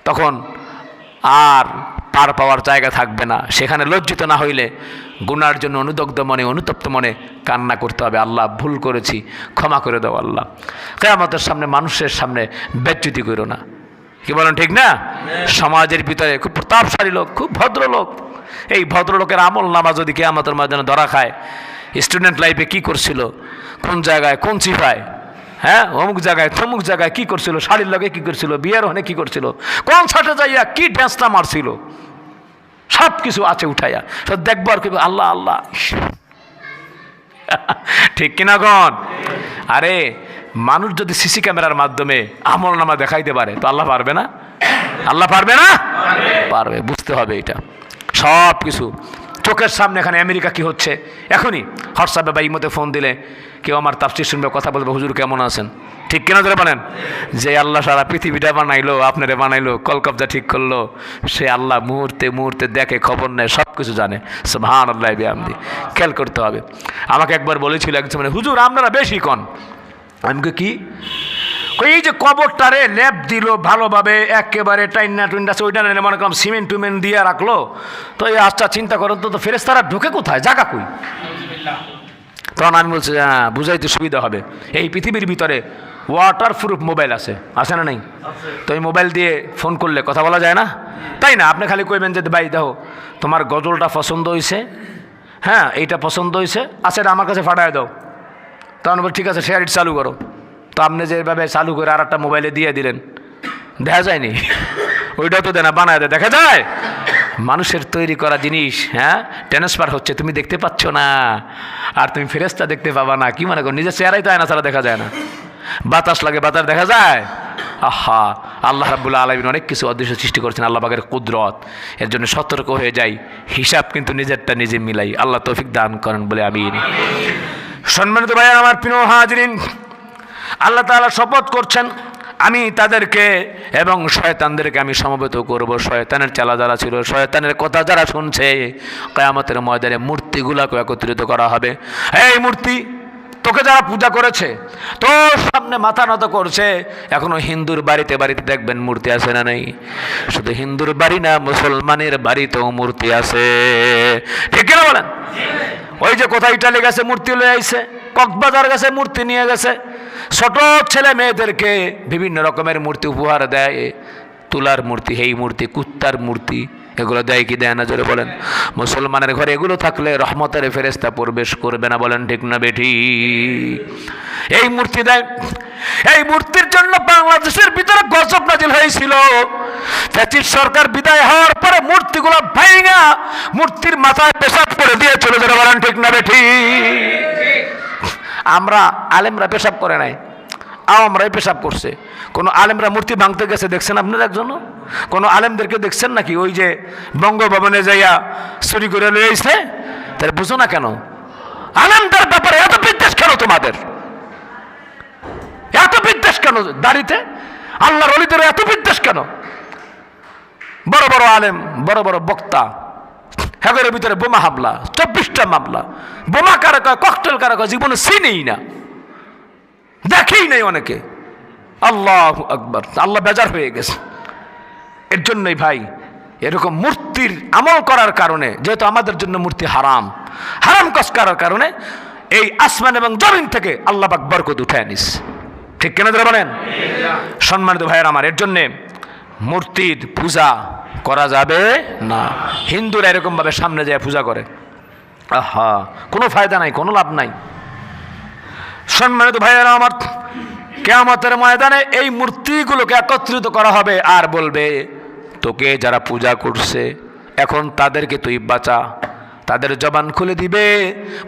তখন আর পার পাওয়ার জায়গা থাকবে না। সেখানে লজ্জিত না হইলে গুনার জন্য অনুদগ্ধ মনে, অনুতপ্ত মনে কান্না করতে হবে, আল্লাহ ভুল করেছি, ক্ষমা করে দাও আল্লাহ। কিয়ামতের সামনে মানুষের সামনে বেজ্জতি করো না। কি বলেন ঠিক না? সমাজের ভিতরে খুব প্রতাপশালী লোক, খুব ভদ্রলোক, এই ভদ্রলোকের আমল নামা যদি কিয়ামতের ময়দানে ধরা খায়, স্টুডেন্ট লাইফে কি করছিল, কোন জায়গায় কোন চিফায়, হ্যাঁ অমুক জায়গায় তমুক জায়গায় কি করছিল, শাড়ির লগে কি করছিল, বিয়ের ওখানে কি করছিল, কোন ছাটে যাইয়া কি ড্যান্সটা মারছিল, সব কিছু আছে উঠাইয়া, সব দেখবো আর কি আল্লাহ আল্লাহ। ঠিক কিনা গণ? আরে মানুষ যদি সিসি ক্যামেরার মাধ্যমে আমল নামা দেখাইতে পারে তো আল্লাহ পারবে না? আল্লাহ পারবে না? পারবে। বুঝতে হবে এটা সব কিছু চোখের সামনে। এখানে আমেরিকা কি হচ্ছে এখনই হোয়াটসঅ্যাপে বা ইমোতে ফোন দিলে কেউ আমার তাফসীর শুনবে, কথা বলবে, হুজুর কেমন আছেন, ঠিক কিনা ধরে বলেন? যে আল্লাহ সারা পৃথিবীটা বানাইলো, আপনারে বানাইলো, কলকবজা ঠিক করলো, সে আল্লাহ মুহূর্তে মুহূর্তে দেখে, খবর নেয়, সব কিছু জানে। সুবহানাল্লাহি বিহামদি। খেয়াল করতে হবে। আমাকে একবার বলেছিল একজন, মানে হুজুর আপনারা বেশি কন। আমি কি এই যে কবরটারে লেপ দিল ভালোভাবে, একেবারে টাইনা টুইন্ডা ওইটা মনে করলাম সিমেন্ট টুমেন্ট দিয়ে রাখলো, তো এই আচ্ছা চিন্তা করেন তো ফেরেশতারা ঢুকে কোথায়, জায়গা কই? তখন আমি বলছি হ্যাঁ বুঝাইতে সুবিধা হবে, এই পৃথিবীর ভিতরে ওয়াটার প্রুফ মোবাইল আছে না নাই? তো এই মোবাইল দিয়ে ফোন করলে কথা বলা যায় না, তাই না? আপনি খালি কইবেন যে ভাই দেখো তোমার গজলটা পছন্দ হয়েছে, হ্যাঁ এইটা পছন্দ হয়েছে, আচ্ছা এটা আমার কাছে পাঠায় দাও। তখন বল ঠিক আছে শেয়ার ইট চালু করো। তো আপনি যেভাবে চালু করে আর একটা মোবাইলে দিয়ে দিলেন, দেখা যায়নি? ওইটাও তো দেনা বানায় দেয়, দেখা যায়? মানুষের তৈরি করা জিনিস হ্যাঁ ট্রান্সফার হচ্ছে, তুমি দেখতে পাচ্ছ না, আর তুমি ফেরেশতা দেখতে পাবা না। কি মনে করো নিজের চেহারাই তো আয়না ছাড়া দেখা যায় না? বাতাস লাগে, বাতাস দেখা যায়? আহা, আল্লাহ রাব্বুল আলামিন অনেক কিছু অদৃশ্য সৃষ্টি করেছেন, আল্লাহ পাকের কুদরত। এর জন্য সতর্ক হয়ে যাই, হিসাব কিন্তু নিজেরটা নিজে মিলাই। আল্লাহ তৌফিক দান করেন বলে আমিন। সম্মানিত ভাই আমার, প্রিয় হাজিরিন, আল্লাহ তাআলা শপথ করছেন, আমি তাদেরকে এবং শয়তানদেরকে আমি সমবেত করব। শয়তানের চালা যারা ছিল, শয়তানের কথা যারা শুনছে, কিয়ামতের ময়দানে মূর্তিগুলোকে একত্রিত করা হবে। এই মূর্তি, তোকে যারা পূজা করেছে, তোর সামনে মাথা নত করছে, এখনো হিন্দুর বাড়িতে বাড়িতে দেখবেন মূর্তি আছে না নেই? শুধু হিন্দুর বাড়ি না, মুসলমানের বাড়িতেও মূর্তি আছে, ঠিক কিনা বলেন? ওই যে কোথায় ইটালি গেছে মূর্তি লয়ে আইছে, কক্সবাজার গেছে মূর্তি নিয়ে গেছে, ছোট ছেলে মেয়েদেরকে বিভিন্ন রকমের মূর্তি উপহার দেয়, তুলার মূর্তি, এই মূর্তি, কুত্তার মূর্তি, এগুলো দেয় কি দেয় না জোরে বলেন? মুসলমানের ঘরে এগুলো থাকলে রহমতের ফেরেশতা প্রবেশ করবে না, বলেন ঠিক না বেঠি? এই মূর্তি দেয়। এই মূর্তির জন্য বাংলাদেশের ভিতরে গজব নাজিল হয়েছিল। ফ্যাসিস্ট সরকার বিদায় হওয়ার পরে মূর্তিগুলো ভাঙা মূর্তির মাথায় পেশাব করে দিয়েছিল, জোরে বলেন ঠিক না বেঠি? আমরা আলেমরা পেশাব করে নাই, আমরাই পেশাব করছে। কোনো আলেমরা মূর্তি ভাঙতে গেছে দেখছেন আপনারা একজনও? কোনো আলেমদেরকে দেখছেন নাকি ওই যে বঙ্গভবনে যাইয়া চুরি করে লয়ে আইছে? তাহলে বুঝো না কেন আলেমদের ব্যাপারে এত বিদ্বেষ কেন তোমাদের? এত বিদ্বেষ কেন দাড়িতে? আল্লাহর ওলিদের এত বিদ্বেষ কেন? বড় বড় আলেম, বড় বড় বক্তা, হেগের ভিতরে বোমা হামলা, 24টা মামলা। বোমা কারা কয়, ককটেল কারা কয়, জীবনে চিনেই না, দেখেই নাই অনেকে। আল্লাহু আকবার, আল্লাহ বেজার হয়ে গেছে। এর জন্যই ভাই, এরকম মূর্তির আমল করার কারণে, যেহেতু আমাদের জন্য মূর্তি হারাম, হারাম কাজ করার কারণে এই আসমান এবং জমিন থেকে আল্লাহ পাক বরকত উঠায় নিস, ঠিক কেন ধরে বলেন? সম্মানিত ভাইয়ের আমার, এর জন্যে মূর্তির পূজা করা যাবে না। হিন্দুরা এরকম ভাবে সামনে যায় পূজা করে, আহা, কোনো ফায়দা নাই, কোনো লাভ নাই। সম্মানিত ভাইয়েরা আমার, কিয়ামতের ময়দানে এই মূর্তিগুলোকে একত্রিত করা হবে আর বলবে, তোকে যারা পূজা করছে এখন তাদেরকে তুই বাঁচা। তাদের জবান খুলে দিবে,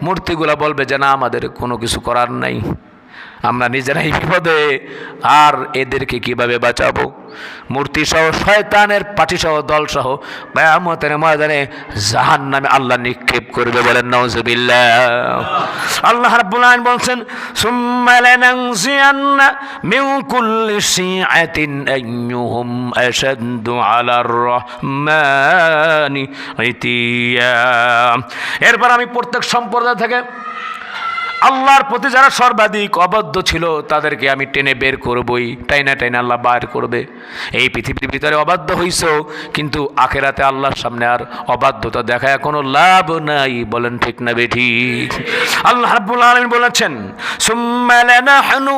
মূর্তিগুলো বলবে যে না, আমাদের কোনো কিছু করার নাই, আমরা নিজেরাই বিপদে, আর এদেরকে কিভাবে বাঁচাবো? মূর্তি সহ, শয়তানের পার্টি সহ, দল সহ কিয়ামতের ময়দানে জাহান্নামে আল্লাহ নিক্ষেপ করবে, বলেন নাউজুবিল্লাহ। আল্লাহ রাব্বুল আলামিন বলছেন, সুম্মা লানানজিয়ান্না মিন কুল্লি শিআতিন আইয়ুহুম আশাদ্দু আলার রাহমানি ইতিয়া। এরপর আমি প্রত্যেক সম্প্রদায় থেকে আল্লাহর প্রতি যারা সর্বাধিক অবাধ্য ছিল তাদেরকে আমি টেনে বের করবই, টাইনা টাইনা আল্লাহ বার করবে। এই পৃথিবীর ভিতরে অবাধ্য হইছ, কিন্তু আখেরাতে আল্লাহর সামনে আর অবাধ্যতা দেখায় কোনো লাভ নাই, বলেন ঠিক না বেঠিক? আল্লাহ রাব্বুল আলামিন বলেছেন, সুম্মা লানাহনু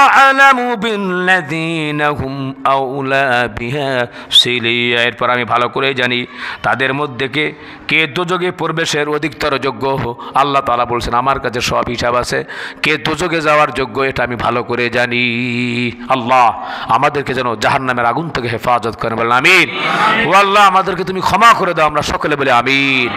আ'লামু বিল্লাযীনা হুম আউলা বিহা সিলিয়া। এরপর আমি ভালো করে জানি তাদের মধ্যে কে দোজখে প্রবেশের অধিকতর যোগ্য। আল্লাহ তাআলা বলছেন, আমার কাছে সব হিসাব আছে, কে দোজখে যাওয়ার যোগ্য এটা আমি ভালো করে জানি। আল্লাহ আমাদেরকে যেন জাহান্নামের আগুন থেকে হেফাজত করেন, বলেন আমিন। ও আল্লাহ, আমাদেরকে তুমি ক্ষমা করে দাও, আমরা সকলে বলে আমিন।